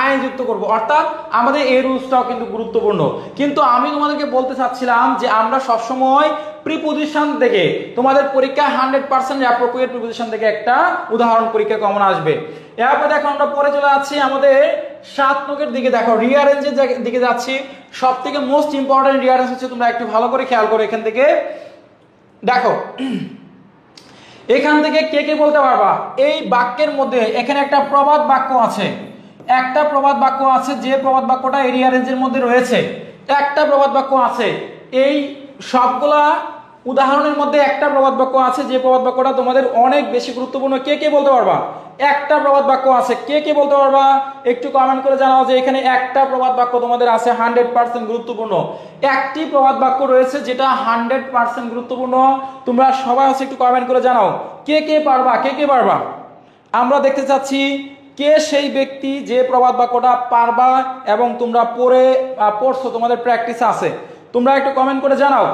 আইএনজি যুক্ত করব। অর্থাৎ আমাদের এই রুলসটাও কিন্তু গুরুত্বপূর্ণ। কিন্তু আমি তোমাদেরকে বলতে চাচ্ছিলাম যে আমরা সবসময় প্রিপোজিশন থেকে, তোমাদের পরীক্ষা 100% অ্যাপ্রোপ্রিয়েট প্রিপোজিশন থেকে একটা উদাহরণ পরীক্ষা কমন আসবে। এরপর দেখো আমরা পরে চলে যাচ্ছি আমাদের 7 নকের দিকে। দেখো রিয়ারেঞ্জের দিকে যাচ্ছি। সব থেকে মোস্ট ইম্পর্টেন্ট রিয়ারেঞ্জ হচ্ছে, তোমরা একটু ভালো করে খেয়াল করো এখান থেকে, দেখো এখান থেকে কে কে বলতে পারবা এই বাক্যের মধ্যে এখানে একটা প্রবাদ বাক্য আছে, একটা প্রবাদ বাক্য আছে, যে প্রবাদ বাক্যটা এরিয়া রেঞ্জের মধ্যে রয়েছে, একটা প্রবাদ বাক্য আছে। এই সবগুলা উদাহরণের মধ্যে একটা প্রবাদ বাক্য আছে, যে প্রবাদ বাক্যটা তোমাদের অনেক বেশি গুরুত্বপূর্ণ। কে কে বলতে পারবা? একটা প্রবাদ বাক্য আছে, কে কে বলতে পারবা? একটু কমেন্ট করে জানাও যে এখানে একটা প্রবাদ বাক্য তোমাদের আছে 100% গুরুত্বপূর্ণ। একটি প্রবাদ বাক্য রয়েছে যেটা 100% গুরুত্বপূর্ণ। তোমরা সবাই হচ্ছে একটু কমেন্ট করে জানাও কে কে পারবা, কে কে পারবা। আমরা দেখতে চাচ্ছি কে সেই ব্যক্তি যে প্রবাদ বাক্যটা পারবা এবং তোমরা পড়ছো, তোমাদের প্র্যাকটিস আছে। তোমরা একটু কমেন্ট করে জানাও।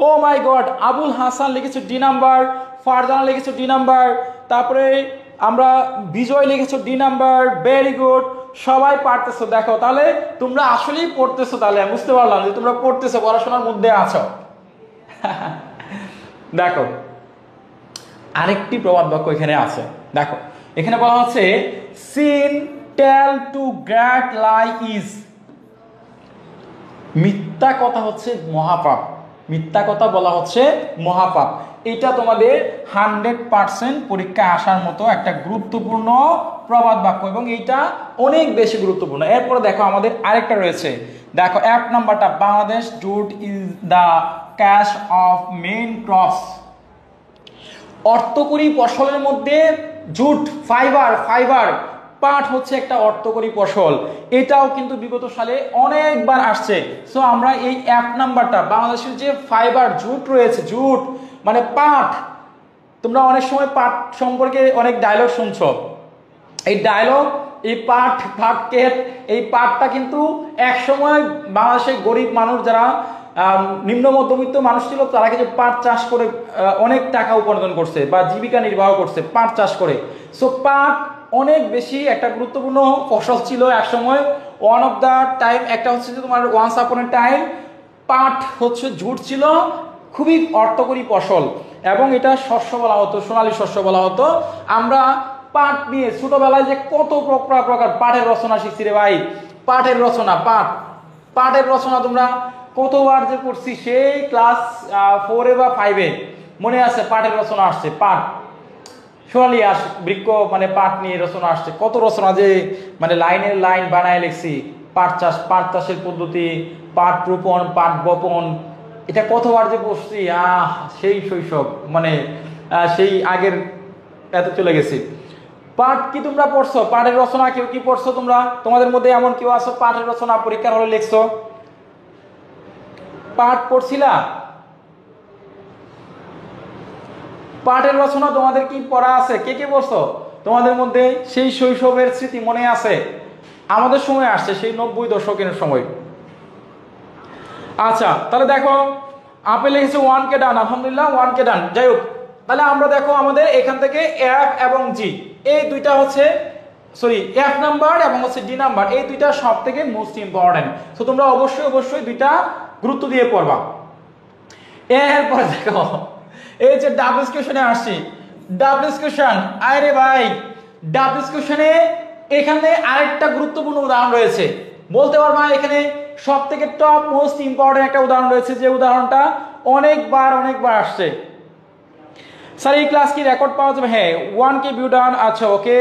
Oh my god, Abul Hasan লিখেছো ডি নাম্বার, ফারজানা লিখেছো ডি নাম্বার, তারপরে আমরা বিজয় লিখেছো ডি নাম্বার। ভেরি গুড, সবাই পারতেছো। দেখো তাহলে তোমরা আসলেই পড়তেছো, তাহলে আমি বুঝতে পারলাম যে তোমরা পড়তেছো, পড়াশোনার মধ্যে আছো। দেখো আরেকটি প্রবাদ বাক্য এখানে আছে। দেখো এখানে বলা হচ্ছে sin tell to great lie is, মিথ্যা কথা হচ্ছে মহাপাপ, মিথ্যা কথা বলা হচ্ছে মহাপাপ। এটা তোমাদের 100% পরীক্ষায় আসার মতো একটা গুরুত্বপূর্ণ প্রবাদ বাক্য এবং এইটা অনেক বেশি গুরুত্বপূর্ণ। এরপরে দেখো আমাদের আরেকটা রয়েছে, দেখো এক নাম্বারটা, Bangladesh jute is the cash of main crops. অর্থকরী ফসলের মধ্যে জুট, ফাইবার, পাট হচ্ছে একটা অর্থকরী ফসল। এটাও কিন্তু বিগত সালে অনেকবার আসছে। সো আমরা এই এক নাম্বারটা, বাংলাদেশের যে ফাইবার জুট রয়েছে, জুট মানে পাট, তোমরা অনেক সময় পাট সম্পর্কে অনেক ডায়লগ শুনছো। এই ডায়লগ, এই পাটের এই পাটটা কিন্তু এক সময় বাংলাদেশের গরিব মানুষ যারা নিম্ন মধ্যবিত্ত মানুষ ছিল তারা কিন্তু পাট চাষ করে অনেক টাকা উপার্জন করছে বা জীবিকা নির্বাহ করছে পাট চাষ করে। সো পাট অনেক বেশি একটা গুরুত্বপূর্ণ ফসল ছিল এক সময়, ওয়ান অফ দ্য টাইম। একটা হচ্ছে যে তোমার ওয়ান্স আপন এ টাইম পাট হচ্ছে জুট ছিল খুবই অর্থকরী ফসল এবং এটা শস্য বলা হতো, সোনালী শস্য বলা হতো। আমরা পাট নিয়ে ছোটবেলায় যে কত প্রকার পাটের রচনা শিখছি রে ভাই। পাটের রচনা, পাটের রচনা তোমরা কতবার যে পড়ছি, সেই ক্লাস 4 বা 5-এ মনে আছে পাটের রচনা আসছে। পাট সোনালী বৃক্ষ মানে পাট নিয়ে রচনা আসছে, কত রচনা যে মানে লাইনের লাইন বানায় লিখছি। পাট চাষের পদ্ধতি, পাট রোপণ, পাট বপন, এটা কতবার যে পড়ছি। সেই শৈশব, মানে সেই আগের এত চলে গেছি। পাট কি তোমরা পড়ছো? পাটের রচনা কেউ কি পড়ছো তোমরা? তোমাদের মধ্যে এমন কেউ আছো পাটের রচনা পরীক্ষার হলে লিখছো? পাট পড়ছিলা? পাটের রচনা তোমাদের কি পড়া আছে? কে কে পড়ছো? তোমাদের মধ্যে সেই শৈশবের স্মৃতি মনে আছে? আমাদের সময় আসছে, সেই 90 দশকের সময়। আচ্ছা তাহলে দেখো আপেল লিখেছে 1K ডান, আলহামদুলিল্লাহ 1K ডান। যাই হোক, তাহলে আমরা দেখো আমাদের এখান থেকে এফ এবং জি এই দুইটা হচ্ছে, সরি এফ নাম্বার এবং হচ্ছে ডি নাম্বার, এই দুইটা সব থেকে মোস্ট ইম্পর্টেন্ট। তো তোমরা অবশ্যই দুইটা গুরুত্ব দিয়ে পড়বা। এরপরে দেখো এই যে ডাবল কোশ্চেনে আসছি, ডাবল কোশ্চেন, আরে ভাই ডাবল কোশ্চেনে এখানে আরেকটা গুরুত্বপূর্ণ উদাহরণ রয়েছে। বলতে পারবা এখানে সব থেকে টপ মোস্ট ইম্পর্টেন্ট একটা উদাহরণ রয়েছে, যে উদাহরণটা অনেকবার আসছে। স্যার এই ক্লাস কি রেকর্ড পাওয়া যাবে? হ্যাঁ 1K ভিউ ডান। আচ্ছা ওকে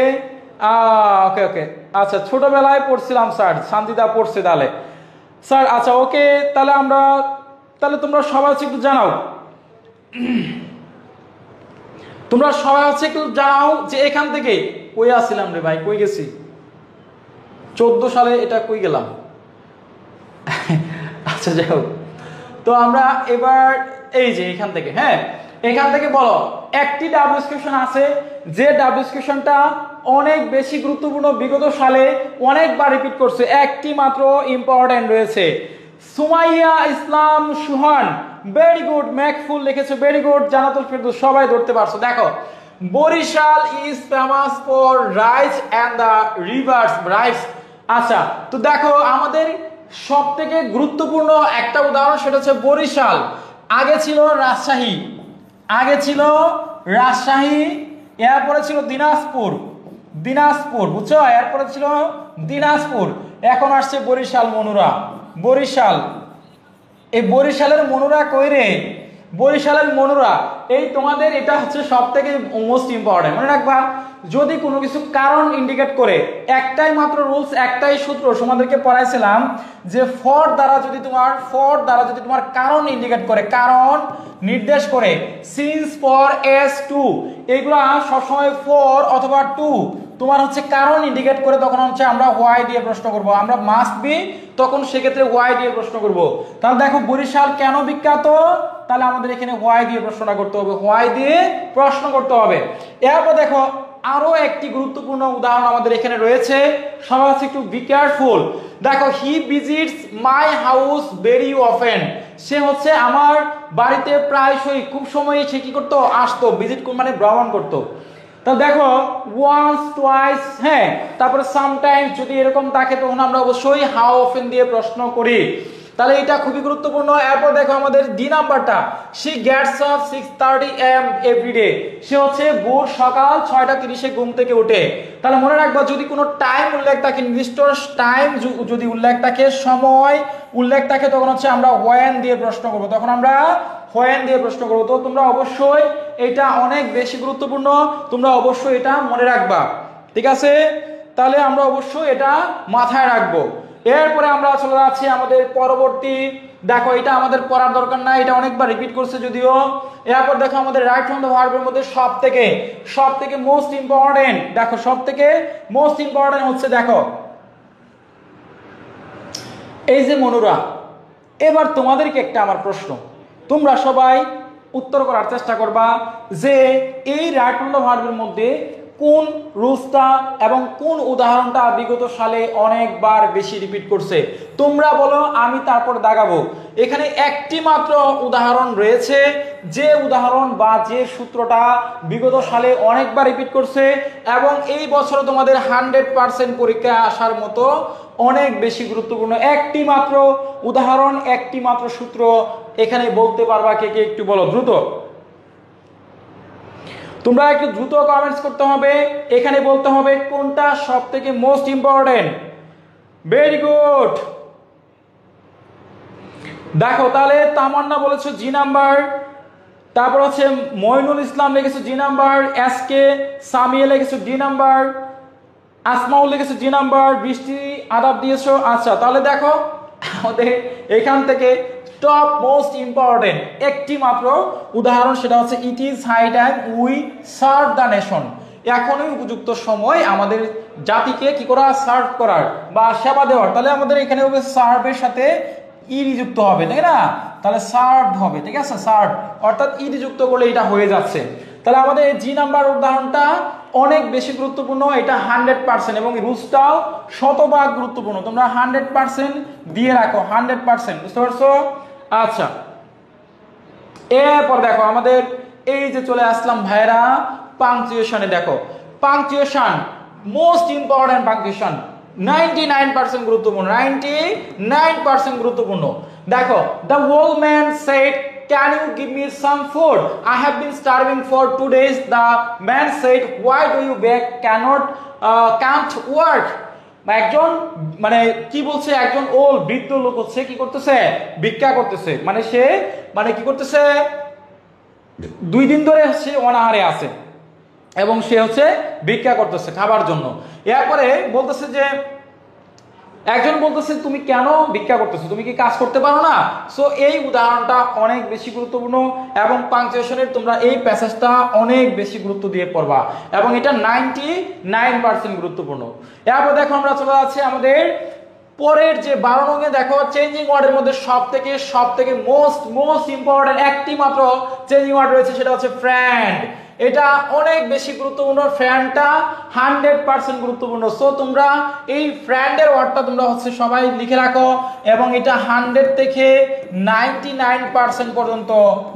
ওকে আচ্ছা ছোটবেলায় পড়ছিলাম স্যার, শান্তিদা পড়ছে তাহলে স্যার। আচ্ছা ওকে, তাহলে তোমরা সবাই হচ্ছে একটু জানাও, তোমরা সবাই হচ্ছে একটু জানাও যে এখান থেকে কই আসছিলাম রে ভাই, কই গেছি 14 সালে, এটা কই গেলাম। আচ্ছা যাই হোক, তো আমরা এবার এই যে এখান থেকে, হ্যাঁ এখান থেকে বলো একটি ডাবল কোশ্চেন আছে, যে ডাবল কোশ্চেনটা অনেক বেশি গুরুত্বপূর্ণ, বিগত সালে অনেকবার রিপিট করছে, একটি মাত্র ইম্পর্টেন্ট রয়েছে। সুমাইয়া ইসলাম সুহান, ভেরি গুড। ম্যাকফুল লিখেছে, ভেরি গুড। জানাতুল ফেরদৌস, সবাই ধরতে পারছো। দেখো Barishal is famous for rice and the rivers rice. আচ্ছা তো দেখো আমাদের সব থেকে গুরুত্বপূর্ণ একটা উদাহরণ, সেটা হচ্ছে বরিশাল। আগে ছিল রাজশাহী, এরপরে ছিল দিনাজপুর, বুঝছো, এরপরে ছিল দিনাজপুর, এখন আসছে বরিশাল, মনুরা। বরিশাল, এই বরিশালের মনুরা কই রে? বরিশালের মনুরা, এই তোমাদের এটা হচ্ছে সব থেকে মোস্ট ইম্পর্টেন্ট। মনে রাখবা, যদি কোনো কিছু কারণ ইন্ডিকেট করে, একটাই মাত্র রুলস, একটাই সূত্র তোমাদেরকে পড়াইছিলাম যে ফর দ্বারা যদি তোমার কারণ ইন্ডিকেট করে, কারণ নির্দেশ করে, সিন্স, ফর, এস, টু, এগুলা সবসময় ফর অথবা টু তোমার হচ্ছে কারণ ইন্ডিকেট করে, তখন হচ্ছে আমরা হোয়াই দিয়ে প্রশ্ন করব। আমরা মাস্ট বি, তখন সেক্ষেত্রে হোয়াই দিয়ে প্রশ্ন করব। তাহলে দেখো বরিশাল কেন বিখ্যাত, তাহলে আমাদের এখানে হোয়াই দিয়ে প্রশ্নটা করতে হবে, হোয়াই দিয়ে প্রশ্ন করতে হবে। এরপর দেখো আরো একটি গুরুত্বপূর্ণ উদাহরণ আমাদের এখানে রয়েছে, সবাই হচ্ছে একটু বি কেয়ারফুল। দেখো, he visits my house very often, সে হচ্ছে আমার বাড়িতে প্রায়শই, খুব সময় সে কি করতো, আসতো। ভিজিট মানে ভ্রমণ করতো। তো দেখো ওয়ান্স, টুয়াইস, হ্যাঁ, তারপরে সামটাইমস যদি এরকম থাকে তখন আমরা অবশ্যই হাউ অফেন দিয়ে প্রশ্ন করি। তাহলে এটা খুবই গুরুত্বপূর্ণ। এরপর দেখো আমাদের ডি নাম্বারটা, she gets up 6:30 AM everyday, সে হচ্ছে ভোর সকাল 6:30 ঘুম থেকে ওঠে। তাহলে মনে রাখবা, যদি কোনো টাইম উল্লেখ থাকে, নির্দিষ্ট টাইম যদি উল্লেখ থাকে, সময় উল্লেখ থাকে, তখন হচ্ছে আমরা হোয়েন দিয়ে প্রশ্ন করবো, তখন আমরা হোয়েন দিয়ে প্রশ্ন করবো। তো তোমরা অবশ্যই এটা অনেক বেশি গুরুত্বপূর্ণ, তোমরা অবশ্যই এটা মনে রাখবা, ঠিক আছে? তাহলে আমরা অবশ্যই এটা মাথায় রাখবো। এরপরে আমরা চলে যাচ্ছি আমাদের পরবর্তী, দেখো এটা আমাদের পড়ার দরকার নাই, এটা অনেকবার রিপিট করছে যদিও। এরপর দেখো আমাদের রাইট ফ্রম দ্য ভার্বের মধ্যে সব থেকে মোস্ট ইম্পর্টেন্ট, দেখো সব থেকে মোস্ট ইম্পর্টেন্ট হচ্ছে, দেখো এই যে মনুরা, এবার তোমাদেরকে একটা আমার প্রশ্ন, তোমরা সবাই উত্তর করার চেষ্টা করবা যে এই রাইট ফ্রম দ্য ভার্বের মধ্যে কোন রুলসটা এবং কোন উদাহরণটা বিগত সালে অনেকবার বেশি রিপিট করছে। তোমরা বলো, আমি তারপর দাগাবো। এখানে একটি মাত্র উদাহরণ রয়েছে, যে উদাহরণ বা যে সূত্রটা বিগত সালে অনেকবার রিপিট করছে এবং এই বছর তোমাদের 100% পরীক্ষায় আসার মতো অনেক বেশি গুরুত্বপূর্ণ। একটি মাত্র উদাহরণ, একটি মাত্র সূত্র এখানে বলতে পারবা কে কে, একটু বলো দ্রুত। তোমরা একটু দ্রুত কমেন্টস করতে হবে, এখানে বলতে হবে কোনটা সব থেকে মোস্ট ইম্পর্টেন্ট। Very good. দেখো তাহলে তামান্না বলেছো জি নাম্বার, তারপর হচ্ছে মইনুল ইসলাম লিখেছো G number, S K Samia লিখেছো ডি নাম্বার, আসমাউল লিখেছো জি নাম্বার, বৃষ্টি আদাব দিয়েছো। আচ্ছা, তাহলে দেখো আমাদের এখান থেকে টপ মোস্ট ইম্পর্টেন্ট একটি মাত্র উদাহরণ, সেটা হচ্ছে it is high time we serve the nation. এখনই উপযুক্ত সময় আমাদের জাতিকে কি করা, সার্ভ করার বা সেবা দেওয়ার। তাহলে আমাদের এখানে হবে সার্ভের সাথে ইডি যুক্ত হবে, তাই না? তাহলে সার্ভ হবে, ঠিক আছে, সার্ভ অর্থাৎ ইডি যুক্ত করলে এটা হয়ে যাচ্ছে। তাহলে আমাদের জি নাম্বার উদাহরণটা অনেক বেশি গুরুত্বপূর্ণ, এটা 100% এবং রুলসটাও শতভাগ গুরুত্বপূর্ণ। তোমরা 100% দিয়ে রাখো, 100%, বুঝতে পারছো? আচ্ছা, এরপর দেখো আমাদের এই যে চলে আসলাম ভাইরা পাংচুয়েশনে। দেখো পাংচুয়েশন মোস্ট ইম্পর্টেন্ট, পাংচুয়েশন 99% গুরুত্বপূর্ণ, 99% গুরুত্বপূর্ণ। দেখো, the old man said can you give me some food, I have been starving for 2 days. The man said why do you beg, can't work। একজন মানে কি বলছে, একজন ওল্ড বৃদ্ধ লোক হচ্ছে কি করতেছে, ভিক্ষা করতেছে। মানে সে মানে কি করতেছে, 2 দিন ধরে সে অনাহারে আছে এবং সে হচ্ছে ভিক্ষা করতেছে খাবার জন্য। এরপরে বলতেছে যে, একজন বলতেছে তুমি কেন ভিক্ষা করতেছো, তুমি কি কাজ করতে পারো না? সো এই উদাহরণটা অনেক বেশি গুরুত্বপূর্ণ এবং পাংচুয়েশনের তোমরা এই প্যাসেজটা অনেক বেশি গুরুত্ব দিয়ে পড়বা এবং এটা 99% গুরুত্বপূর্ণ। এরপর দেখো আমরা চলে যাচ্ছি আমাদের পরের যে 12 নঙে। দেখো চেঞ্জিং ওয়ার্ডের মধ্যে সব থেকে মোস্ট ইম্পর্টেন্ট একটি মাত্র চেঞ্জিং ওয়ার্ড রয়েছে, সেটা হচ্ছে ফ্রেন্ড। এটা অনেক বেশি গুরুত্বপূর্ণ, ফ্রেন্ডটা 100% গুরুত্বপূর্ণ। সো তোমরা এই ফ্রেন্ডের ওয়ার্ডটা তোমরা হচ্ছে সবাই লিখে রাখো এবং এটা 100 থেকে 99% পর্যন্ত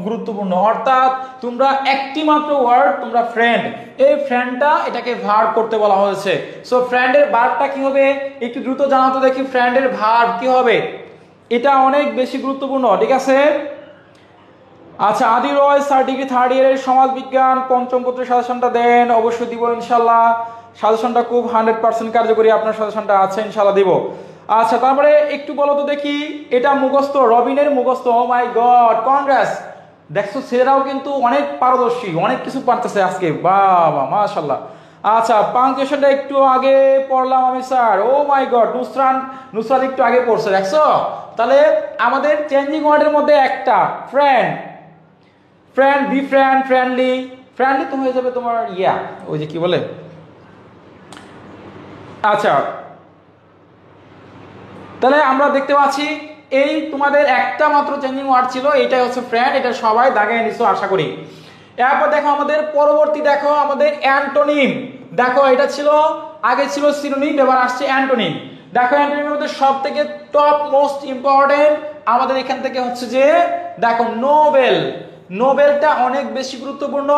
গুরুত্বপূর্ণ। অর্থাৎ তোমরা একটি মাত্র ওয়ার্ড, তোমরা ফ্রেন্ড, এই ফ্রেন্ডটা এটাকে ভার্ব করতে বলা হয়েছে। সো ফ্রেন্ডের ভার্বটা কি হবে একটু দ্রুত জানাতো দেখি, ফ্রেন্ডের ভার্ব কি হবে? এটা অনেক বেশি গুরুত্বপূর্ণ, ঠিক আছে? আচ্ছা, আদি রয় স্যার ডিগ্রি 3rd ইয়ারের সমাজ বিজ্ঞান পঞ্চম পত্রের সাজেশনটা দেন, অবশ্যই দিব ইনশাল্লাহ। সাজেশনটা খুব 100% কার্যকরী, আপনার সাজেশনটা আছে ইনশাল্লাহ দিব। আচ্ছা, তারপরে একটু বলো তো দেখি, এটা মুখস্থ, রবিনের মুখস্থ। ও মাই গড, কনগ্রেস দেখছো ছেলেরাও কিন্তু অনেক পারদর্শী, অনেক কিছু পারতেছে আজকে, বাবা মাশাআল্লাহ। আচ্ছা পাংচুয়েশনটা একটু আগে পড়লাম আমি sir, O my god, Nusrat একটু আগে পড়ছে, দেখছো? তাহলে আমাদের চেঞ্জিং ওয়ার্ডের মধ্যে একটা ফ্রেন্ড, বি ফ্রেন্ডলি তো হয়ে যাবে তোমার ওই যে কি বলে, আচ্ছা তাহলে আমরা দেখতে পাচ্ছি এই তোমাদের একটা মাত্র চেঞ্জিং ওয়ার্ড ছিল, এটাই হচ্ছে ফ্রেন্ড, এটা সবাই দাগে নিছো আশা করি। এরপর দেখো আমাদের পরবর্তী, দেখো আমাদের অ্যান্টোনিম, দেখো এটা ছিল আগে ছিল সিনোনিম, এবার আসছে অ্যান্টোনিম। দেখো অ্যান্টোনিমের মধ্যে সব থেকে টপ মোস্ট ইম্পর্টেন্ট আমাদের এখান থেকে হচ্ছে যে দেখো নোবেলটা অনেক বেশি গুরুত্বপূর্ণ,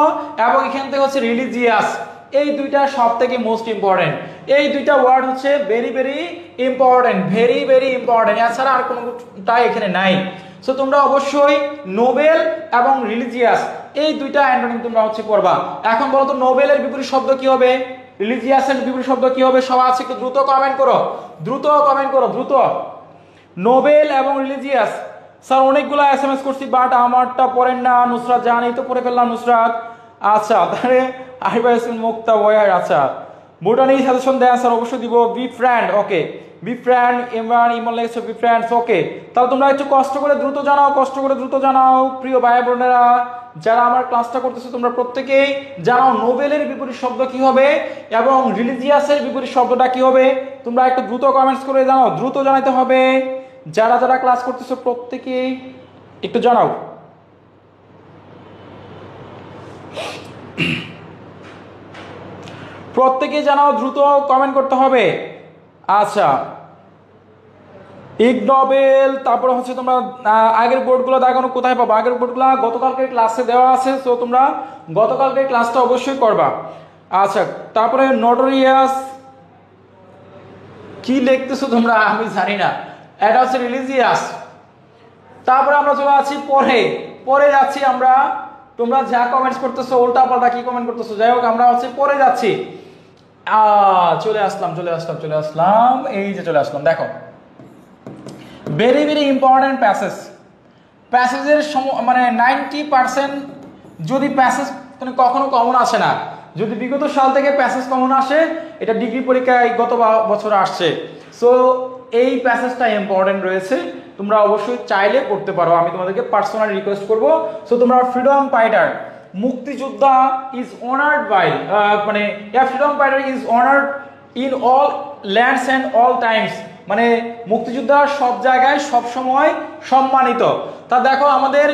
এবং এখান থেকে হচ্ছে রিলিজিয়াস, এই দুইটা সব থেকে মোস্ট ইম্পর্টেন্ট। এই দুইটা ওয়ার্ড হচ্ছে ভেরি ভেরি ইম্পর্টেন্ট, এছাড়া আর কোনোটা এখানে নাই। সো তোমরা অবশ্যই নোবেল এবং রিলিজিয়াস এই দুইটা অ্যান্টোনিম তোমরা হচ্ছে পড়বা। এখন বলো তো নোবেলের বিপরীত শব্দ কি হবে, রিলিজিয়াসের বিপরীত শব্দ কি হবে? সবাই আছে একটু দ্রুত কমেন্ট করো, দ্রুত। নোবেল এবং রিলিজিয়াস। স্যার অনেকগুলো এসএমএস করছি, বাট আমারটা পড়েন না। নুসরাত জানি তো পড়ে ফেললাম নুসরাত। আচ্ছা তাহলে মুক্তা বয়ার, আচ্ছা বুটানি সাজেশন দেন স্যার, অবশ্যই দিব। B friend, okay, B friend, Emon লেগেছে বি ফ্রেন্ডস, ওকে। তাহলে তোমরা একটু কষ্ট করে দ্রুত জানাও প্রিয় ভাই বোনেরা, যারা আমার ক্লাসটা করতেছে তোমরা প্রত্যেকেই জানাও নোবেলের বিপরীত শব্দ কি হবে এবং রিলিজিয়াসের বিপরীত শব্দটা কি হবে। তোমরা একটু দ্রুত কমেন্টস করে জানাও, দ্রুত জানাতে হবে। যারা যারা ক্লাস করতেছো প্রত্যেকেই একটু জানাও। প্রত্যেকে জানাও, দ্রুত কমেন্ট করতে হবে। আচ্ছা ইগনোবেল, তারপরে হচ্ছে তোমরা আগের বোর্ডগুলো দেখানো কোথায় পাবো? আগের বোর্ডগুলো গতকালকে ক্লাসে দেওয়া আছে, তো তোমরা গতকালকে ক্লাসটা অবশ্যই করবা। আচ্ছা তারপরে নোটোরিয়াস, কি লিখতেছো তোমরা আমি জানি না, এটা হচ্ছে রিলিজিয়াস। তারপরে আমরা চলে আছি পরে যাচ্ছি আমরা, তোমরা যা কমেন্টস করতেছো উল্টা পাল্টা কি কমেন্ট করতেছো, যাই হোক আমরা হচ্ছে পরে যাচ্ছি। চলে আসলাম, এই যে চলে আসলাম। দেখো ভেরি ভেরি ইম্পর্টেন্ট প্যাসেজের মানে 90% যদি প্যাসেজ কখনো কমন আসে না, যদি বিগত সাল থেকে প্যাসেজ কমন আসে, এটা ডিগ্রি পরীক্ষায় গত বছর আসছে। সো এই প্যাসেজটা ইম্পর্টেন্ট রয়েছে, তোমরা অবশ্যই চাইলে পড়তে পারো, আমি তোমাদেরকে পার্সোনালি রিকোয়েস্ট করবো। সো তোমরা ফ্রিডম ফাইটার, মুক্তিযোদ্ধা ইজ অনার্ড বাই, মানে freedom fighter is honoured in all lands and all Times, মানে মুক্তিযোদ্ধা সব জায়গায় সব সময় সম্মানিত। তা দেখো আমাদের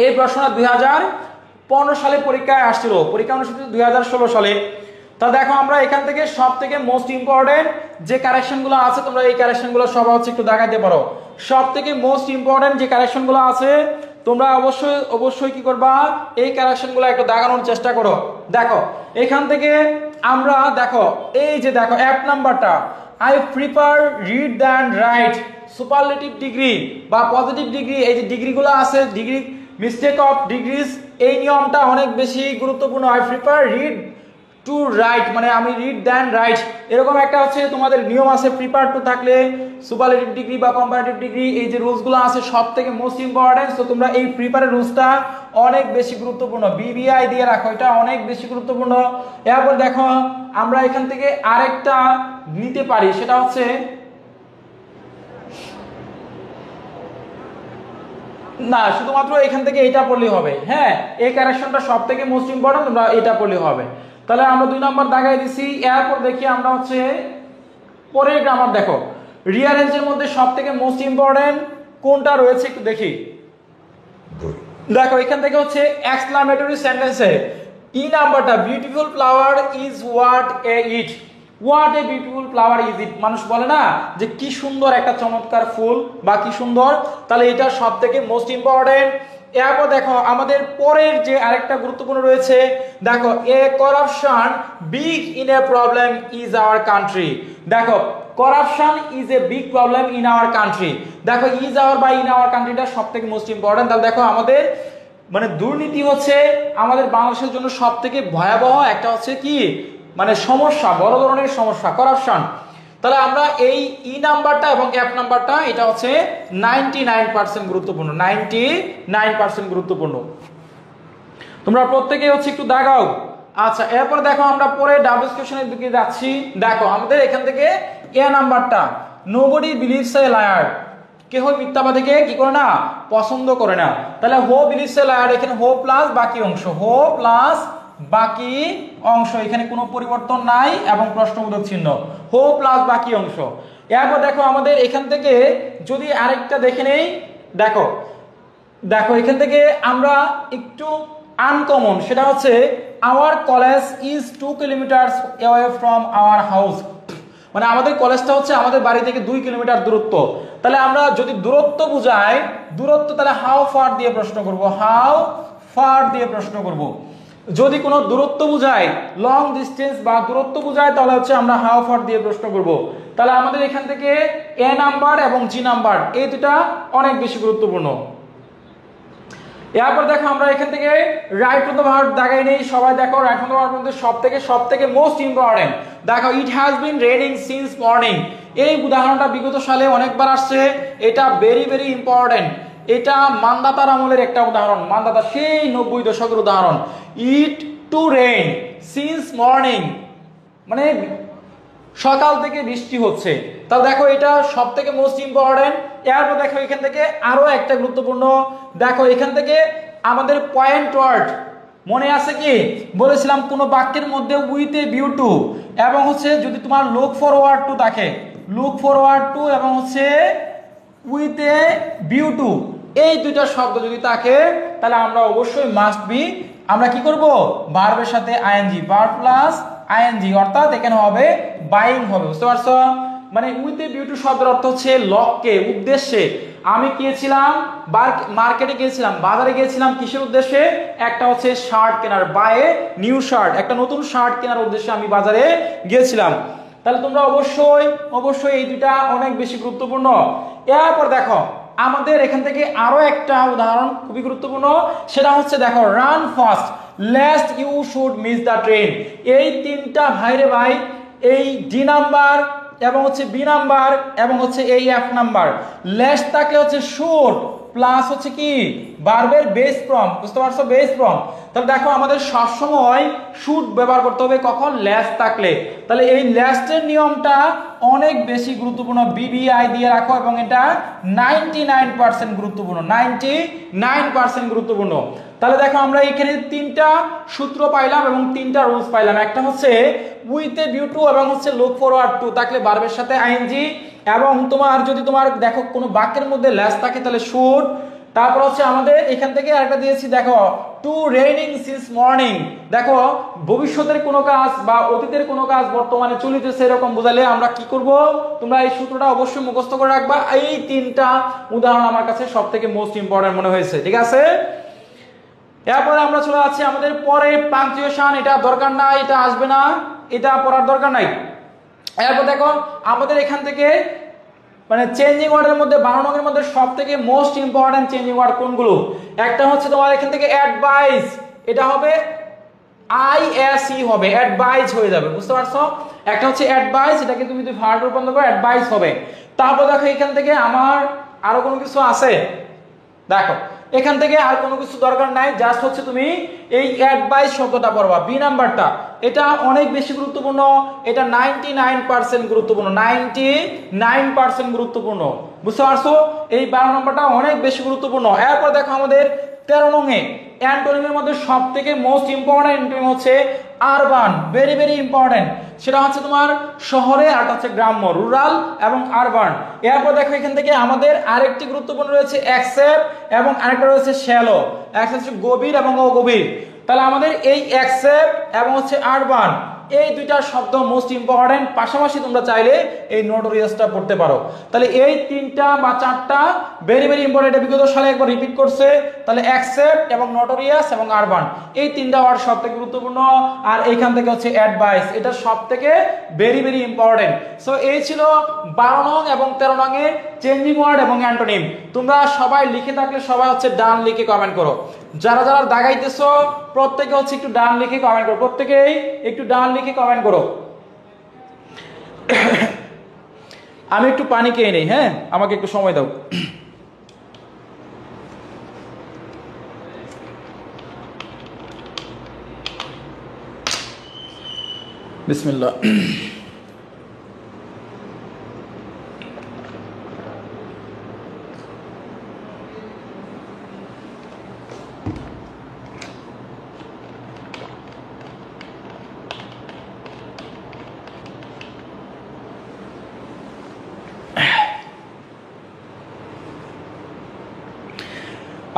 এই প্রশ্নটা 2015 সালে পরীক্ষায় আসছিল, পরীক্ষা অনুষ্ঠিত 2016 সালে। তা দেখো আমরা এখান থেকে সব থেকে মোস্ট ইম্পর্টেন্ট যে কারেকশনগুলো আছে, তোমরা এই কারেকশনগুলো সব হচ্ছে একটু দেখাতে পারো। সব থেকে মোস্ট ইম্পর্টেন্ট যে কারেকশনগুলো আছে তোমরা অবশ্যই কি করবা, এই কারেকশনগুলো একটু দেখানোর চেষ্টা করো। দেখো এখান থেকে আমরা দেখো, এই যে দেখো এক নাম্বারটা, I prefer read than write, superlative degree বা পজিটিভ ডিগ্রি, এই যে ডিগ্রিগুলো আছে, ডিগ্রি মিস্টেক অফ ডিগ্রিজ, এই নিয়মটা অনেক বেশি গুরুত্বপূর্ণ। I prefer read to write, মানে আমি রিড দ্যান রাইট, এরকম একটা হচ্ছে তোমাদের নিয়ম আছে। প্রিপার টু থাকলে সুপারলেটিভ ডিগ্রি বা কম্পারেটিভ ডিগ্রি, এই যে রুলসগুলো আছে সব থেকে মোস্ট ইম্পর্টেন্ট। তো তোমরা এই প্রিপারের রুলসটা অনেক বেশি গুরুত্বপূর্ণ, বিবিআই দিয়ে রাখো, এটা অনেক বেশি গুরুত্বপূর্ণ। এরপর দেখো আমরা এখান থেকে আরেকটা নিতে পারি, সেটা হচ্ছে না, শুধুমাত্র এখান থেকে এটা পড়লেই হবে। হ্যাঁ, এই কারেকশনটা সব থেকে মোস্ট ইম্পর্টেন্ট, তোমরা এটা পড়লেই হবে। তাহলে আমরা 2 নাম্বার দাগাই দিছি। এরপর দেখি আমরা হচ্ছে পরের গ্রামার। দেখো রিয়ারেঞ্জের মধ্যে সব থেকে মোস্ট ইম্পর্টেন্ট কোনটা রয়েছে একটু দেখি। দেখো এখান থেকে হচ্ছে এক্সক্লামেটরি সেন্টেন্সে ই নাম্বারটা, beautiful flower is what a it, what a beautiful flower is it, মানুষ বলে না যে কি সুন্দর একটা চমৎকার ফুল বা কি সুন্দর, তাহলে এটা সব থেকে মোস্ট ইম্পর্টেন্ট। এরপর দেখো আমাদের পরের যে আরেকটা গুরুত্বপূর্ণ রয়েছে, দেখো a corruption big in a problem is our country. দেখো corruption is a big problem in our country. দেখো ইজ আওয়ার বা ইন আওয়ার কান্ট্রিটা সব থেকে মোস্ট ইম্পর্টেন্ট। তাহলে দেখো আমাদের মানে দুর্নীতি হচ্ছে আমাদের বাংলাদেশের জন্য সব থেকে ভয়াবহ একটা হচ্ছে কি মানে সমস্যা, বড় ধরনের সমস্যা, করাপশন। তাহলে আমরা এই ই নাম্বারটা এবং এফ নাম্বারটা এটা হচ্ছে 99% গুরুত্বপূর্ণ, 99% গুরুত্বপূর্ণ। তোমরা প্রত্যেকে হচ্ছে একটু দাগাও। আচ্ছা, এরপর দেখো আমরা পরে ডাবল কোশ্চেনের দিকে যাচ্ছি। দেখো আমাদের এখান থেকে এ নাম্বারটা, নোবডি বিলিভস এ লায়ার, কেহ মিথ্যাবাদীকে কি করে না, পছন্দ করে না। তাহলে হো বিলিভস এ লায়ার, এখানে হো প্লাস বাকি অংশ, হো প্লাস বাকি অংশ, এখানে কোনো পরিবর্তন নাই এবং প্রশ্নবোধক চিহ্ন, হো প্লাস বাকি অংশ। এরপর দেখো আমাদের এখান থেকে যদি আরেকটা দেখে নেই, দেখো দেখো এখান থেকে আমরা একটু আনকমন, সেটা হচ্ছে our college is 2 kilometre away from our house, মানে আমাদের কলেজটা হচ্ছে আমাদের বাড়ি থেকে 2 কিলোমিটার দূরত্ব। তাহলে আমরা যদি দূরত্ব বুঝাই, দূরত্ব, তাহলে হাউ ফার দিয়ে প্রশ্ন করব, হাউ ফার দিয়ে প্রশ্ন করব। যদি কোনো দূরত্ব বুঝায়, লং ডিস্টেন্স বা দূরত্ব বুঝায়, তাহলে হচ্ছে আমরা হাউ ফার দিয়ে প্রশ্ন করব। তাহলে আমাদের এখান থেকে এ নাম্বার এবং জি নাম্বার এই দুটা অনেক বেশি গুরুত্বপূর্ণ। এরপর দেখো আমরা এখান থেকে রাইট ফ্রম দ্য ভার্ব দাগাই নেই সবাই। দেখো রাইট ফ্রম দ্য ভার্ব মধ্যে সবথেকে মোস্ট ইম্পর্টেন্ট, দেখো it has been raining since morning. এই উদাহরণটা বিগত সালে অনেকবার আসছে, এটা ভেরি ভেরি ইম্পর্টেন্ট। এটা মানদাতার আমলের একটা উদাহরণ, মানদাতা সেই 90 দশকের উদাহরণ। ইট টু রেইন সিন্স মর্নিং, মানে সকাল থেকে বৃষ্টি হচ্ছে। তাহলে দেখো এটা সবথেকে মোস্ট ইম্পর্টেন্ট। এরপর দেখো এখান থেকে আরো একটা গুরুত্বপূর্ণ, দেখো এখান থেকে আমাদের পয়েন্ট ওয়ার্ড মনে আছে কি, বলেছিলাম কোন বাক্যের মধ্যে উইথ এ ভিউ টু এবং হচ্ছে যদি তোমার লুক ফরওয়ার্ড টু থাকে, লুক ফরওয়ার্ড টু এবং হচ্ছে উইথ এ ভিউ টু, এই দুইটা শব্দ যদি থাকে, তাহলে আমরা অবশ্যই মাস্ট বি আমরা কি করব, ভার্বের সাথে আইএনজি, ভার্ব প্লাস আইএনজি, অর্থাৎ এখানে হবে বাইং হবে। বুঝতে পারছো? মানে উইথ এ ভিউ টু শব্দের অর্থ হচ্ছে লক্ষ্যে, উদ্দেশ্যে। আমি গিয়েছিলাম মার্কেটে, গিয়েছিলাম বাজারে, গিয়েছিলাম কিসের উদ্দেশ্যে, একটা হচ্ছে শার্ট কেনার, বাই এ নিউ শার্ট, একটা নতুন শার্ট কেনার উদ্দেশ্যে আমি বাজারে গিয়েছিলাম। তাহলে তোমরা অবশ্যই এই দুটা অনেক বেশি গুরুত্বপূর্ণ। এরপর দেখো আমাদের এখান থেকে আরো একটা উদাহরণ খুবই গুরুত্বপূর্ণ, সেটা হচ্ছে দেখো run fast lest you should miss the train. এই তিনটা ভাইরে ভাই, এই ডি নাম্বার এবং হচ্ছে বি নাম্বার এবং হচ্ছে এই এফ নাম্বার, লেস্ট থাকে হচ্ছে শুড প্লাস হচ্ছে কি ভার্বের বেস ফর্ম। বুঝতে পারছো? Base form. তাহলে দেখো আমাদের সবসময় শুড ব্যবহার করতে হবে কখন, লেস্ট থাকলে। তাহলে এই লেস্টের নিয়মটা অনেক বেশি গুরুত্বপূর্ণ, বিবিআই দিয়ে রাখো এবং এটা 99% গুরুত্বপূর্ণ, 99% গুরুত্বপূর্ণ। তাহলে দেখো আমরা এখানে তিনটা সূত্র পাইলাম এবং তিনটা রুলস পাইলাম। একটা হচ্ছে উইথ এ ভিউ টু এবং হচ্ছে লুক ফরওয়ার্ড টু থাকলে ভার্বের সাথে আইএনজি, এবং তোমার যদি তোমার দেখো কোনো বাক্যের মধ্যে লেস থাকে তাহলে শুড। তারপর হচ্ছে আমাদের এখান থেকে আরেকটা দিয়েছি, দেখো টু রেইনিং সিন্স মর্নিং, দেখো ভবিষ্যতের কোনো কাজ বা অতীতের কোনো কাজ বর্তমানে চলিতেছে এরকম বোঝালে আমরা কি করব, তোমরা এই সূত্রটা অবশ্যই মুখস্থ করে রাখবা। এই তিনটা উদাহরণ আমার কাছে সবথেকে মোস্ট ইম্পর্টেন্ট মনে হয়েছে। ঠিক আছে, এরপরে আমরা চলে যাচ্ছি আমাদের পরে পাংচুয়েশন। এটা দরকার নাই, এটা আসবে না, এটা পড়ার দরকার নাই। এরপর দেখো আমাদের এখান থেকে মানে চেঞ্জিং ওয়ার্ডের মধ্যে 12 নং এর মধ্যে সবথেকে মোস্ট ইম্পর্টেন্ট চেঞ্জিং ওয়ার্ড কোনগুলো, একটা হচ্ছে তোমার এখান থেকে অ্যাডভাইস, এটা হবে আইএসই হবে, অ্যাডভাইস হয়ে যাবে। বুঝতে পারছো? একটা হচ্ছে অ্যাডভাইস, এটাকে তুমি যদি ভার্বে রূপান্তর করো অ্যাডভাইস হবে। তারপর দেখো এখান থেকে আমার আরো কোনো কিছু আছে, দেখো এখান থেকে আর কোনো কিছু দরকার নাই, জাস্ট হচ্ছে তুমি এই অ্যাডভাইস শব্দটা পড়বা, বি নাম্বারটা। এটা অনেক বেশি গুরুত্বপূর্ণ, এটা 99% গুরুত্বপূর্ণ, 99% গুরুত্বপূর্ণ। বুঝতে পারছো? এই 12 নম্বরটা অনেক বেশি গুরুত্বপূর্ণ। এরপর দেখো আমাদের 13 নং-এ অ্যান্টোনিমের মধ্যে সবথেকে মোস্ট ইম্পর্টেন্ট অ্যান্টোনিম হচ্ছে আরবান, ভেরি ভেরি ইম্পর্টেন্ট। সেটা হচ্ছে তোমার শহরে, আর হচ্ছে গ্রাম্য, রুরাল এবং আরবান। এরপর দেখো এখান থেকে আমাদের আরেকটি গুরুত্বপূর্ণ রয়েছে অ্যাকসেপ্ট এবং আরেকটা রয়েছে শ্যালো। অ্যাকসেপ্ট হচ্ছে গভীর এবং অগভীর। তাহলে আমাদের এই অ্যাকসেপ্ট এবং হচ্ছে আরবান এই দুইটা শব্দ মোস্ট ইম্পর্টেন্ট। পাশাপাশি তোমরা চাইলে এই নোটোরিয়াসটা পড়তে পারো। তাহলে এই তিনটা বা চারটা ভেরি ভেরি ইম্পর্টেন্ট, বিগত সালে একবার রিপিট করছে। তাহলে অ্যাকসেপ্ট এবং নোটোরিয়াস এবং আরবান এই তিনটা ওয়ার্ড সবথেকে গুরুত্বপূর্ণ। আর এইখান থেকে হচ্ছে অ্যাডভাইস, এটা সবথেকে ভেরি ভেরি ইম্পর্টেন্ট। সো এই ছিল 12 নং এবং 13 নং এর চেঞ্জিং ওয়ার্ড এবং অ্যান্টোনিম। তোমরা সবাই লিখে থাকলে সবাই হচ্ছে ডান লিখে কমেন্ট করো। যারা যারা দাগাইতেছো প্রত্যেকে হচ্ছে একটু ডান লিখে কমেন্ট করো, প্রত্যেকেই একটু ডান লিখে কমেন্ট করো। আমি একটু পানি খেয়ে নেই, হ্যাঁ, আমাকে একটু সময় দাও। বিসমিল্লাহ।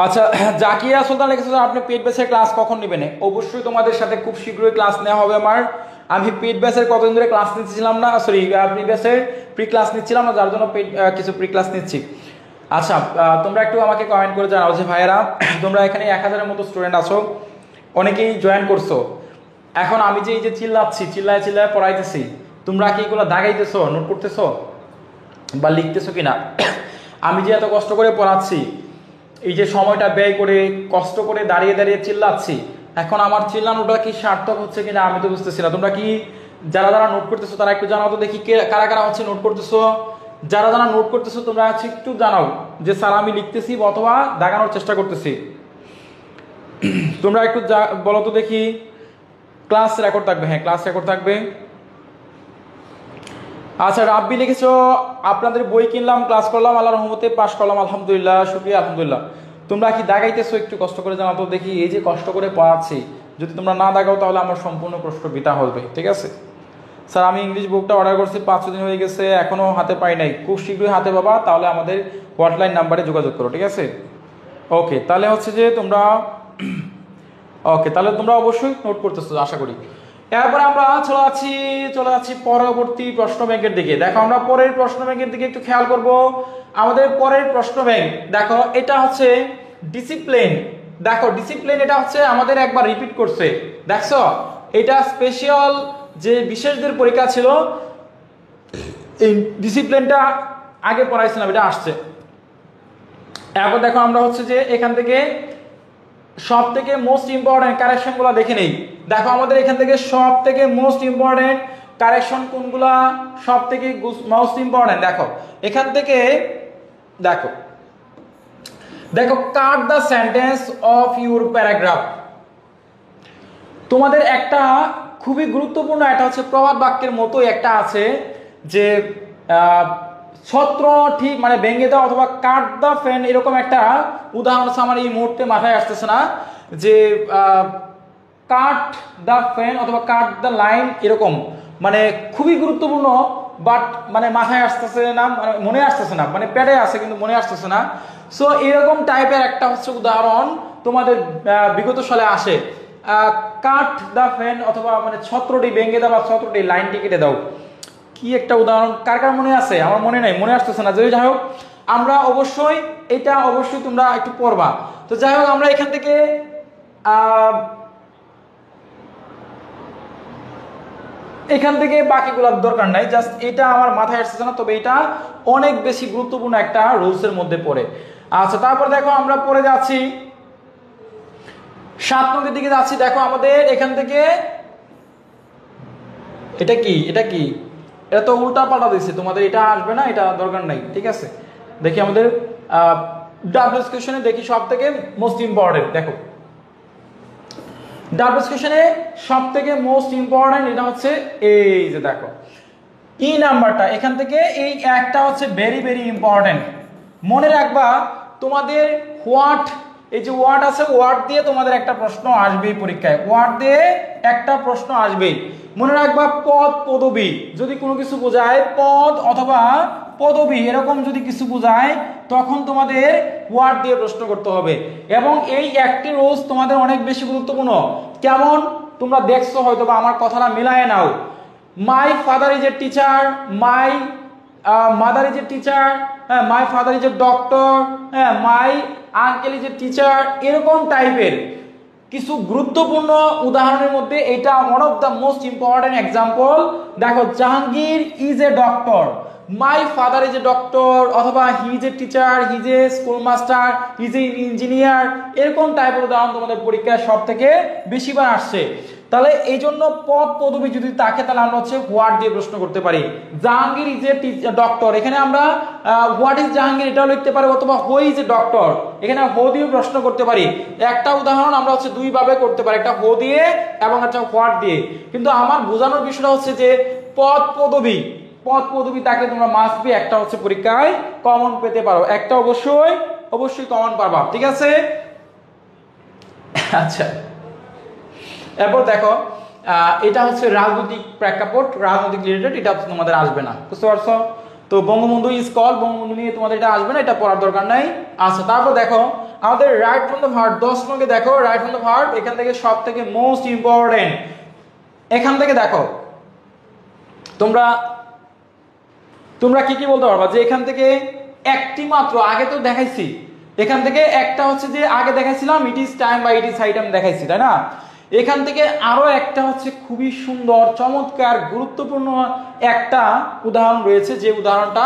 আচ্ছা, জাকিয়া সুলতান লিখেছে আপনি পেড ব্যাচের ক্লাস কখন নেবেন? অবশ্যই তোমাদের সাথে খুব শীঘ্রই ক্লাস নেওয়া হবে আমার। আমি পেড ব্যাচের কতদিন ধরে ক্লাস নিচ্ছিলাম না, সরি প্রি ব্যাচের প্রি ক্লাস নিচ্ছিলাম না, যার জন্য কিছু প্রি ক্লাস নিচ্ছি। আচ্ছা, তোমরা একটু আমাকে কমেন্ট করে জানাও যে ভাইয়েরা তোমরা এখানে 1000-এর মতো স্টুডেন্ট আছো, অনেকেই জয়েন করছো। এখন আমি যে এই যে চিল্লাচ্ছি, চিল্লায় চিল্লায় পড়াইতেছি, তোমরা কি এগুলো দাগাইতেছো, নোট করতেছো বা লিখতেছো কিনা? আমি যে এত কষ্ট করে পড়াচ্ছি, এই যে সময়টা ব্যয় করে কষ্ট করে দাঁড়িয়ে দাঁড়িয়ে চিল্লাচ্ছি, এখন আমার চিল্লানোটা কি সার্থক হচ্ছে কিনা আমি তো বুঝতেছি না। তোমরা কি যারা যারা নোট করতেছো তারা একটু জানাও তো দেখি, কারা কারা হচ্ছে নোট করতেছো। যারা যারা নোট করতেছো তোমরা হচ্ছে একটু জানাও যে স্যার আমি লিখতেছি অথবা দাগানোর চেষ্টা করতেছি। তোমরা একটু বলো তো দেখি। ক্লাস রেকর্ড থাকবে, হ্যাঁ ক্লাস রেকর্ড থাকবে। আচ্ছা, রাব্বি লিখেছো আপনাদের বই কিনলাম, ক্লাস করলাম, আল্লাহর রহমতে পাশ করলাম, আলহামদুলিল্লাহ, শুকরিয়া, আলহামদুলিল্লাহ। তোমরা কি দাগাইতেছো একটু কষ্ট করে জানাও তো দেখি। এই যে কষ্ট করে পড়াচ্ছি, যদি তোমরা না দাগাও তাহলে আমার সম্পূর্ণ কষ্ট বৃথা হবে, ঠিক আছে? স্যার আমি ইংলিশ বুকটা অর্ডার করছি 5 দিন হয়ে গেছে, এখনো হাতে পাই নাই, খুব শীঘ্রই হাতে পাবা, তাহলে আমাদের হটলাইন নাম্বারে যোগাযোগ করো, ঠিক আছে? ওকে, তাহলে হচ্ছে যে তোমরা ওকে, তাহলে তোমরা অবশ্যই নোট করতেছো আশা করি। এরপরে আমরা চলে যাচ্ছি পরবর্তী প্রশ্ন ব্যাংকের দিকে। দেখো আমরা পরের প্রশ্ন ব্যাংকের দিকে একটু খেয়াল করব। আমাদের পরের প্রশ্ন ব্যাংক দেখো, এটা হচ্ছে ডিসিপ্লিন। দেখো ডিসিপ্লিন, এটা হচ্ছে আমাদের একবার রিপিট করছে, দেখছো? এটা স্পেশাল যে বিশেষদের পরীক্ষা ছিল, এই ডিসিপ্লিনটা আগে পড়াইছিলাম, এটা আসছে। এরপর দেখো আমরা হচ্ছে যে এখান থেকে সব থেকে মোস্ট ইম্পর্টেন্ট কারেকশন গুলা দেখে নেই। দেখো আমাদের এখান থেকে সব থেকে মোস্ট ইম্পর্টেন্ট কারেকশন কোনগুলা, সব থেকে মোস্ট ইম্পর্টেন্ট দেখো এখান থেকে। দেখো দেখো cut the sentence of your paragraph. তোমাদের একটা খুবই গুরুত্বপূর্ণ, এটা হচ্ছে প্রবাদ বাক্যের মতো একটা আছে যে ছত্র ঠিক মানে ভেঙে দাও অথবা কাট দ্য ফ্যান, এরকম একটা উদাহরণ আছে আমার এই মুহূর্তে মাথায় আসতেছে না, যে কাট দ্য ফ্যান অথবা কাট দ্য লাইন, এরকম মানে খুবই গুরুত্বপূর্ণ, বাট মানে মাথায় আসতেছে না, মানে মনে আসতেছে না, মানে প্যাডে আছে কিন্তু মনে আসতেছে না। সো এরকম টাইপের একটা হচ্ছে উদাহরণ তোমাদের বিগত সালে আসে, কাট দ্য ফ্যান অথবা মানে ছত্রটি ভেঙে দাও বা ছত্রটি লাইনটি কেটে দাও। কি একটা উদাহরণ, কার কার মনে আছে? আমার মনে নাই, মনে আসতেছে না। যাই হোক আমরা অবশ্যই এটা অবশ্যই তোমরা একটু পড়বা। তো যাই হোক আমরা এখান থেকে বাকিগুলোর দরকার নাই, জাস্ট এটা আমার মাথায় আসতেছে না, তবে এটা অনেক বেশি গুরুত্বপূর্ণ একটা রুলসের মধ্যে পড়ে। আচ্ছা, তারপর দেখো আমরা পড়ে যাচ্ছি 7 নম্বরের দিকে যাচ্ছি। দেখো আমাদের এখান থেকে এটা কি এটা তো উল্টা পাল্টা দিচ্ছে তোমাদের, এটা আসবে না, এটা দরকার নাই, ঠিক আছে? দেখি আমাদের ডাব্লিউএস কোশ্চেনে দেখি সব থেকে মোস্ট ইম্পর্টেন্ট। দেখো ডাব্লিউএস কোশ্চেনে সব থেকে মোস্ট ইম্পর্টেন্ট এটা হচ্ছে এই যে দেখো ই নাম্বারটা, এখান থেকে এই একটা হচ্ছে ভেরি ভেরি ইম্পর্টেন্ট। মনে রাখবা তোমাদের হোয়াট, এই যে ওয়ার্ড আছে, ওয়ার্ড দিয়ে তোমাদের একটা প্রশ্ন আসবেই পরীক্ষায়, ওয়ার্ড দিয়ে একটা প্রশ্ন আসবেই। মনে রাখবা পদ পদবী যদি কোনো কিছু বোঝায়, পদ অথবা পদবী এরকম যদি কিছু বোঝায়, তখন তোমাদের ওয়ার্ড দিয়ে প্রশ্ন করতে হবে। এবং এই একটি রোজ তোমাদের অনেক বেশি গুরুত্বপূর্ণ। কেমন তোমরা দেখছো হয়তো বা, আমার কথাটা মিলায় নাও। My father is a teacher, my mother is a teacher, হ্যাঁ, my father is a doctor, হ্যাঁ, my uncle is a teacher, এরকম টাইপের কিছু গুরুত্বপূর্ণ উদাহরণের মধ্যে এটা one of the most important example. দেখো Jahangir is a doctor, my father is a doctor, অথবা he is a teacher, he is a school master, he is a engineer, এরকম টাইপের উদাহরণ তোমাদের পরীক্ষায় সব থেকে বেশিবার আসছে। তাহলে এই জন্য পদ পদবি যদি থাকে তাহলে আমরা হচ্ছে হোয়াট দিয়ে প্রশ্ন করতে পারি। জাহাঙ্গীর ইজ এ ডক্টর, এখানে আমরা হোয়াট ইজ জাহাঙ্গীর এটাও লিখতে পারি, অথবা হু ইজ এ ডক্টর, এখানে হো দিয়ে প্রশ্ন করতে পারি। একটা উদাহরণ আমরা হচ্ছে দুই ভাবে করতে পারি, একটা হো দিয়ে এবং একটা হোয়াট দিয়ে। কিন্তু আমার বোঝানোর বিষয়টা হচ্ছে যে পদ পদবি থাকলে তোমরা মাস্ট বি একটা হচ্ছে পরীক্ষায় কমন পেতে পারো, একটা অবশ্যই কমন পারবা, ঠিক আছে। আচ্ছা, এরপর দেখো এটা হচ্ছে রাজনৈতিক প্রেক্ষাপট, রাজনৈতিক রিলেটেড, এটা তোমাদের আসবে না, বুঝতে পারছো। তো বঙ্গবন্ধু ইজ কল, বঙ্গবন্ধু নিয়ে তোমাদের এটা আসবে না, এটা পড়ার দরকার নাই। আচ্ছা, তারপর দেখো আমাদের রাইট ফ্রম দ্য ভার্ব 10 নম্বরে দেখো রাইট ফ্রম দ্য ভার্ব, এখান থেকে সব থেকে মোস্ট ইম্পর্টেন্ট, এখান থেকে দেখো তোমরা কি বলতে পারবা যে এখান থেকে একটি মাত্র, আগে তো দেখাইছি, এখান থেকে একটা হচ্ছে যে আগে দেখাইছিলাম ইট ইজ টাইম বা ইট ইজ হাই টাইম দেখাইছি, তাই না। এখান থেকে আরো একটা হচ্ছে খুবই সুন্দর চমৎকার গুরুত্বপূর্ণ একটা উদাহরণ রয়েছে, যে উদাহরণটা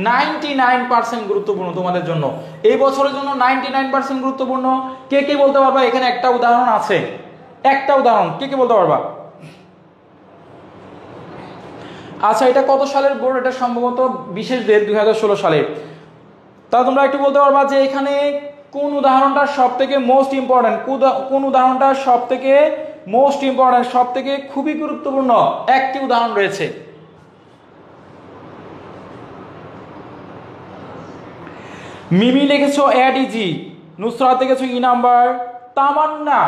99% গুরুত্বপূর্ণ তোমাদের জন্য, এই বছরের জন্য 99% গুরুত্বপূর্ণ। কে বলতে পারবা এখানে একটা উদাহরণ আছে, একটা উদাহরণ কে বলতে পারবা? আচ্ছা, এটা কত সালের বোর্ড? এটা সম্ভবত 20/2/2016 সালে। তা তোমরা একটু বলতে পারবা যে এখানে কোন উদাহরণটা সব থেকে মোস্ট ইম্পর্টেন্ট, কোন উদাহরণটা সব থেকে মোস্ট ইম্পর্টেন্ট, সব থেকে খুবই গুরুত্বপূর্ণ একটি উদাহরণ রয়েছে। মিমি লিখেছো এডিজি, নুসরাত লিখেছো ই নাম্বার, তামান্না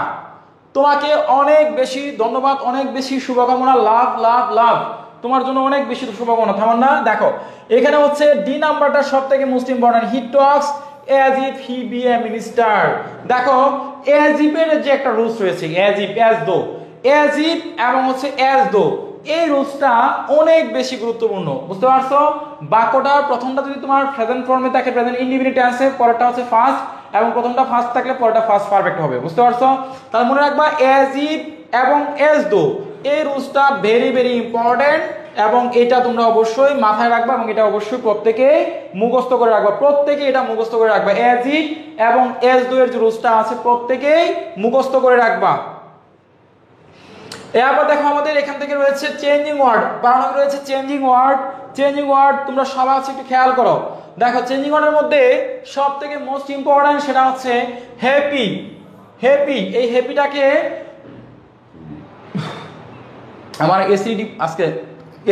তোমাকে অনেক বেশি ধন্যবাদ, অনেক বেশি শুভকামনা, লাভ লাভ লাভ, তোমার জন্য অনেক বেশি শুভকামনা তামান্না। দেখো এখানে হচ্ছে ডি নাম্বারটা সব থেকে most important, he talks as if he B a minister. দেখো অ্যাজ ইফ এর যে একটা রুলস রয়েছে, as if, as though, as if এবং হচ্ছে অ্যাজ দো, এই রুলসটা অনেক বেশি গুরুত্বপূর্ণ, বুঝতে পারছো। বাক্যটার প্রথমটা যদি তোমার প্রেজেন্ট ফর্মে থাকে, প্রেজেন্ট ইনডিফিনিট টেন্সে, পরেরটা হচ্ছে ফার্স্ট, এবং প্রথমটা ফার্স্ট থাকলে পরেরটা ফার্স্ট পারফেক্ট হবে, বুঝতে পারছো। তাহলে মনে রাখবা অ্যাজ ইফ এবং অ্যাজ দো, এই রুলসটা ভেরি ভেরি ইম্পর্টেন্ট, এবং এটা তোমরা অবশ্যই মাথায় রাখবা, এবং এটা অবশ্যই প্রত্যেকে মুখস্থ করে রাখবা, প্রত্যেকে এটা মুখস্থ করে রাখবা। অ্যাজ ইফ এবং অ্যাজ দো এর যে রুলসটা আছে প্রত্যেকেই মুখস্থ করে রাখবা। এরপর দেখো আমাদের এখান থেকে রয়েছে চেঞ্জিং ওয়ার্ড, বানানো রয়েছে চেঞ্জিং ওয়ার্ড, তোমরা সবাই আছে একটু খেয়াল করো। দেখো চেঞ্জিং ওয়ার্ডের মধ্যে সব থেকে মোস্ট ইম্পর্টেন্ট সেটা হচ্ছে হ্যাপি। এই হ্যাপিটাকে, আমার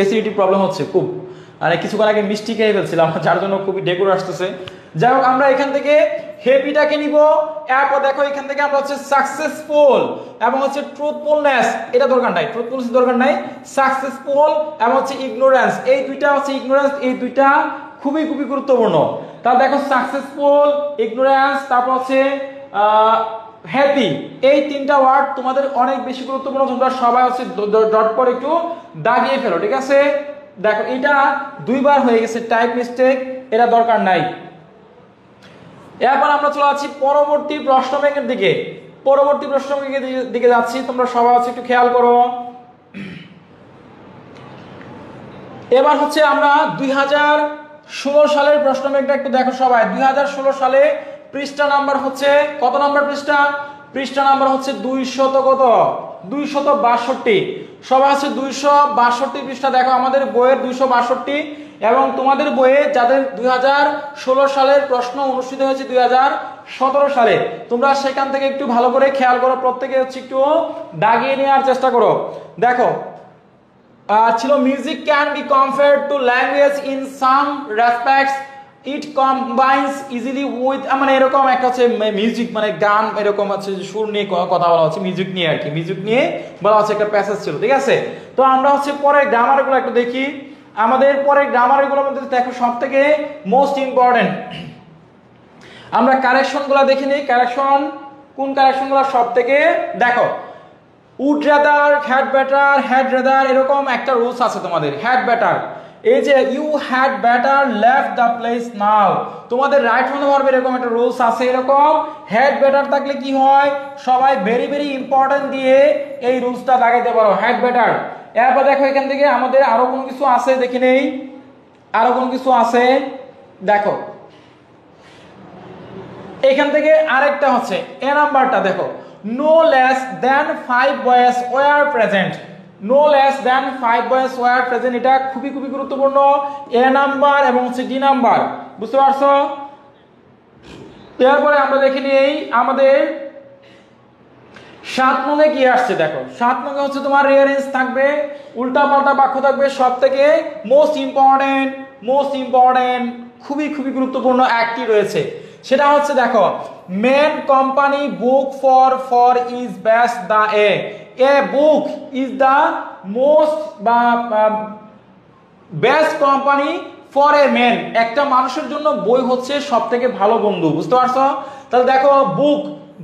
এসিডিটি প্রবলেম হচ্ছে খুব, মানে কিছুক্ষণ আগে মিষ্টি খেয়ে ফেলছিলাম, যার জন্য খুবই ডেকুর আসতেছে। যাই হোক, আমরা এখান থেকে হ্যাপিটাকে নিব। এরপর দেখো এখান থেকে আমরা হচ্ছে সাকসেসফুল এবং হচ্ছে ট্রুথফুলনেস, এটা দরকার নাই, ট্রুথফুলনেস দরকার নাই, সাকসেসফুল এবং হচ্ছে ইগনোরেন্স, এই দুইটা হচ্ছে ইগনোরেন্স, এই দুইটা খুবই খুবই গুরুত্বপূর্ণ। তাহলে দেখো সাকসেসফুল, ইগনোরেন্স, তারপর হচ্ছে হ্যাপি, এই তিনটা ওয়ার্ড তোমাদের অনেক বেশি গুরুত্বপূর্ণ, তোমরা সবাই হচ্ছে ডট পর একটু দাগিয়ে ফেলো, ঠিক আছে। দেখো এটা দুইবার হয়ে গেছে, টাইপ মিস্টেক, এটা দরকার নাই। এরপর আমরা চলে যাচ্ছি পরবর্তী প্রশ্ন ব্যাংকের দিকে যাচ্ছি, তোমরা সবাই হচ্ছে একটু খেয়াল করো। এবার হচ্ছে আমরা 2016 সালের প্রশ্ন ব্যাংকটা একটু দেখো সবাই। 2016 সালে পৃষ্ঠা নাম্বার হচ্ছে কত নাম্বার পৃষ্ঠা নাম্বার হচ্ছে 262, সবাই হচ্ছে 262 পৃষ্ঠা দেখো। আমাদের বইয়ের 262 এবং তোমাদের বইয়ে যাদের 2016 সালের প্রশ্ন অনুষ্ঠিত হয়েছে 2017 সালে, তোমরা সেখান থেকে একটু ভালো করে খেয়াল করো, প্রত্যেকে হচ্ছে একটু দাগিয়ে নেওয়ার চেষ্টা করো। দেখো ছিল music can be compared two language in some respects, it combines easily with, মানে এরকম একটা হচ্ছে মিউজিক মানে গান, এরকম হচ্ছে সুর নিয়ে কথা বলা হচ্ছে, মিউজিক নিয়ে আর কি, মিউজিক নিয়ে বলা হচ্ছে একটা প্যাসেজ ছিল, ঠিক আছে। তো আমরা হচ্ছে পরে গ্রামারগুলো একটু দেখি। আমাদের পরে গ্রামারগুলোর মধ্যে দেখো সব থেকে মোস্ট ইম্পর্টেন্ট আমরা কারেকশনগুলো দেখে নিই। কোন কারেকশনগুলো সব থেকে, দেখো উড রাদার, হ্যাড বেটার, এরকম একটা রুলস আছে তোমাদের। হ্যাড বেটার, এই যে you had better left the place now, তোমাদের রাইট ফ্রম দ্য ভার্ব এরকম একটা রুলস আছে। এরকম হ্যাড বেটার থাকলে কি হয়, সবাই ভেরি ভেরি ইম্পর্টেন্ট দিয়ে এই রুলসটা লাগাইতে পারো, হ্যাড বেটার। এরপর দেখো এখান থেকে আমাদের আরো কোনো কিছু আছে, দেখে নেই আরো কোনো কিছু আছে। দেখো এখান থেকে আরেকটা হচ্ছে এ নাম্বারটা, দেখো no less than 5 boys were present, no less than 5 boys were present, এটা খুবই খুবই গুরুত্বপূর্ণ। এ নাম্বার এবং হচ্ছে ডি নাম্বার, বুঝতে পারছো? তারপরে আমরা দেখে নিই আমাদের 7 নঙ্গে কি আসছে। দেখো 7 নঙ্গে হচ্ছে তোমার রিয়ারেঞ্জ থাকবে, উল্টা পাল্টা বাক্য থাকবে। সব থেকে মোস্ট ইম্পর্টেন্ট খুবই খুবই গুরুত্বপূর্ণ একটি রয়েছে, সেটা হচ্ছে দেখো men company book for is best the a book is the most বা best company for a man, একটা মানুষের জন্য বই হচ্ছে সব থেকে ভালো বন্ধু, বুঝতে পারছো? তাহলে দেখো বুক,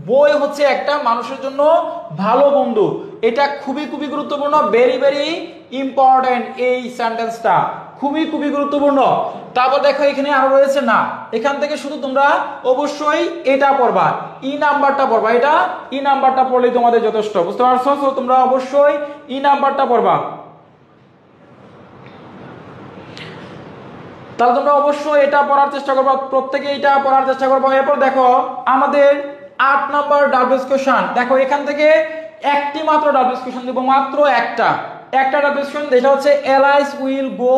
বই হচ্ছে একটা মানুষের জন্য ভালো বন্ধু, এটা খুবই খুবই গুরুত্বপূর্ণ, ভেরি ভেরি ইম্পর্টেন্ট, এই সেন্টেন্সটা খুবই খুবই গুরুত্বপূর্ণ। তারপর দেখো এখানে আরো রয়েছে না, এখান থেকে শুধু তোমরা অবশ্যই এটা পড়বা, ই নাম্বারটা পড়বা, এটা ই নাম্বারটা পড়লেই তোমাদের যথেষ্ট, বুঝতে পারছো? তো তোমরা অবশ্যই ই নাম্বারটা পড়বা, তাহলে তোমরা অবশ্যই এটা পড়ার চেষ্টা করবা, প্রত্যেকে এটা পড়ার চেষ্টা করবা। এরপর দেখো আমাদের 8 নাম্বার ডাব্লিউএস কোশ্চেন, দেখো এখান থেকে একটি মাত্র ডাব্লিউএস কোশ্চেন দেব, মাত্র একটা ডাব্লিউএস কোশ্চেন, যেটা হচ্ছে এলাইস will go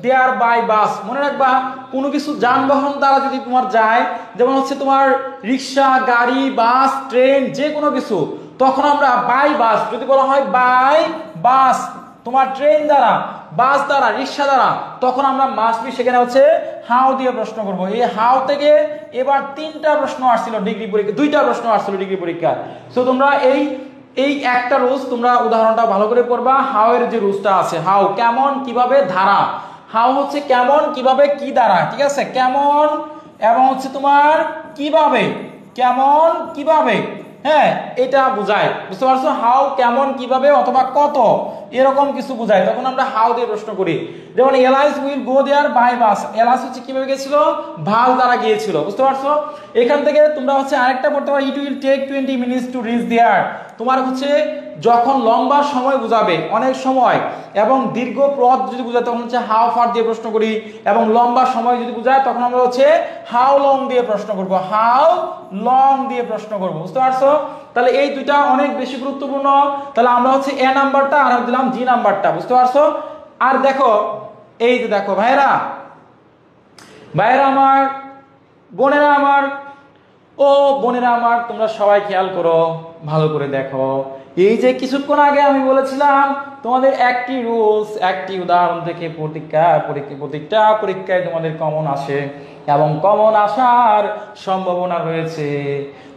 there by bus. মনে রাখবা কোনো কিছু যানবাহন দ্বারা যদি তোমার যায়, যেমন হচ্ছে তোমার রিক্সা, গাড়ি, বাস, ট্রেন, যে কোনো কিছু, তখন আমরা বাই বাস, যদি বলা হয় বাই বাস তোমার ট্রেন দ্বারা, বাস দ্বারা, রিক্সা দ্বারা, তখন আমরা মাস্ট বি সেখানে হচ্ছে হাউ দিয়ে প্রশ্ন করব। এই হাউ থেকে এবার 3টা প্রশ্ন আসছিল ডিগ্রি পরীক্ষা, 2টা প্রশ্ন আসছিল ডিগ্রি পরীক্ষা। সো তোমরা এই একটা রুলস তোমরা উদাহরণটা ভালো করে পড়বা। হাউ এর যে রুলসটা আছে, হাউ কেমন, কিভাবে, ধারা, হাউ হচ্ছে কেমন, কিভাবে, কি দ্বারা, ঠিক আছে? কেমন এবং হচ্ছে তোমার কিভাবে, কেমন কিভাবে, হ্যাঁ এটা বোঝায়, বুঝতে পারছো? হাউ কেমন কিভাবে অথবা কত, এরকম কিছু বোঝায়, তখন আমরা হাউ দিয়ে প্রশ্ন করি। যেমন এলাইস will go there by bus, এলাইস হচ্ছে কিভাবে গিয়েছিল, ভাল দ্বারা গিয়েছিল, বুঝতে পারছো? এখান থেকে তোমরা হচ্ছে আরেকটা পড়তে পারো, it will take 20 minutes to reach there. তোমার হচ্ছে যখন লম্বা সময় বোঝাবে, অনেক সময়, এবং দীর্ঘ পথ যদি বোঝায় তখন হচ্ছে হাউ ফার দিয়ে প্রশ্ন করি, এবং লম্বা সময় যদি বোঝায় তখন আমরা হচ্ছে হাউ লং দিয়ে প্রশ্ন করব, হাউ লং দিয়ে প্রশ্ন করব, বুঝতে পারছো? তাহলে এই দুইটা অনেক বেশি গুরুত্বপূর্ণ। তাহলে আমরা হচ্ছে এ নাম্বারটা আর দিলাম জি নাম্বারটা, বুঝতে পারছো? আর দেখো এই যে দেখো ভাইরা আমার, বোনেরা আমার, ও বোনেরা আমার, তোমরা সবাই খেয়াল করো, ভালো করে দেখো। এই যে কিছুক্ষণ আগে আমি বলেছিলাম তোমাদের একটি রুলস, একটি উদাহরণ থেকে প্রত্যেকটা পরীক্ষায় তোমাদের কমন আসে এবং কমন আসার সম্ভাবনা রয়েছে।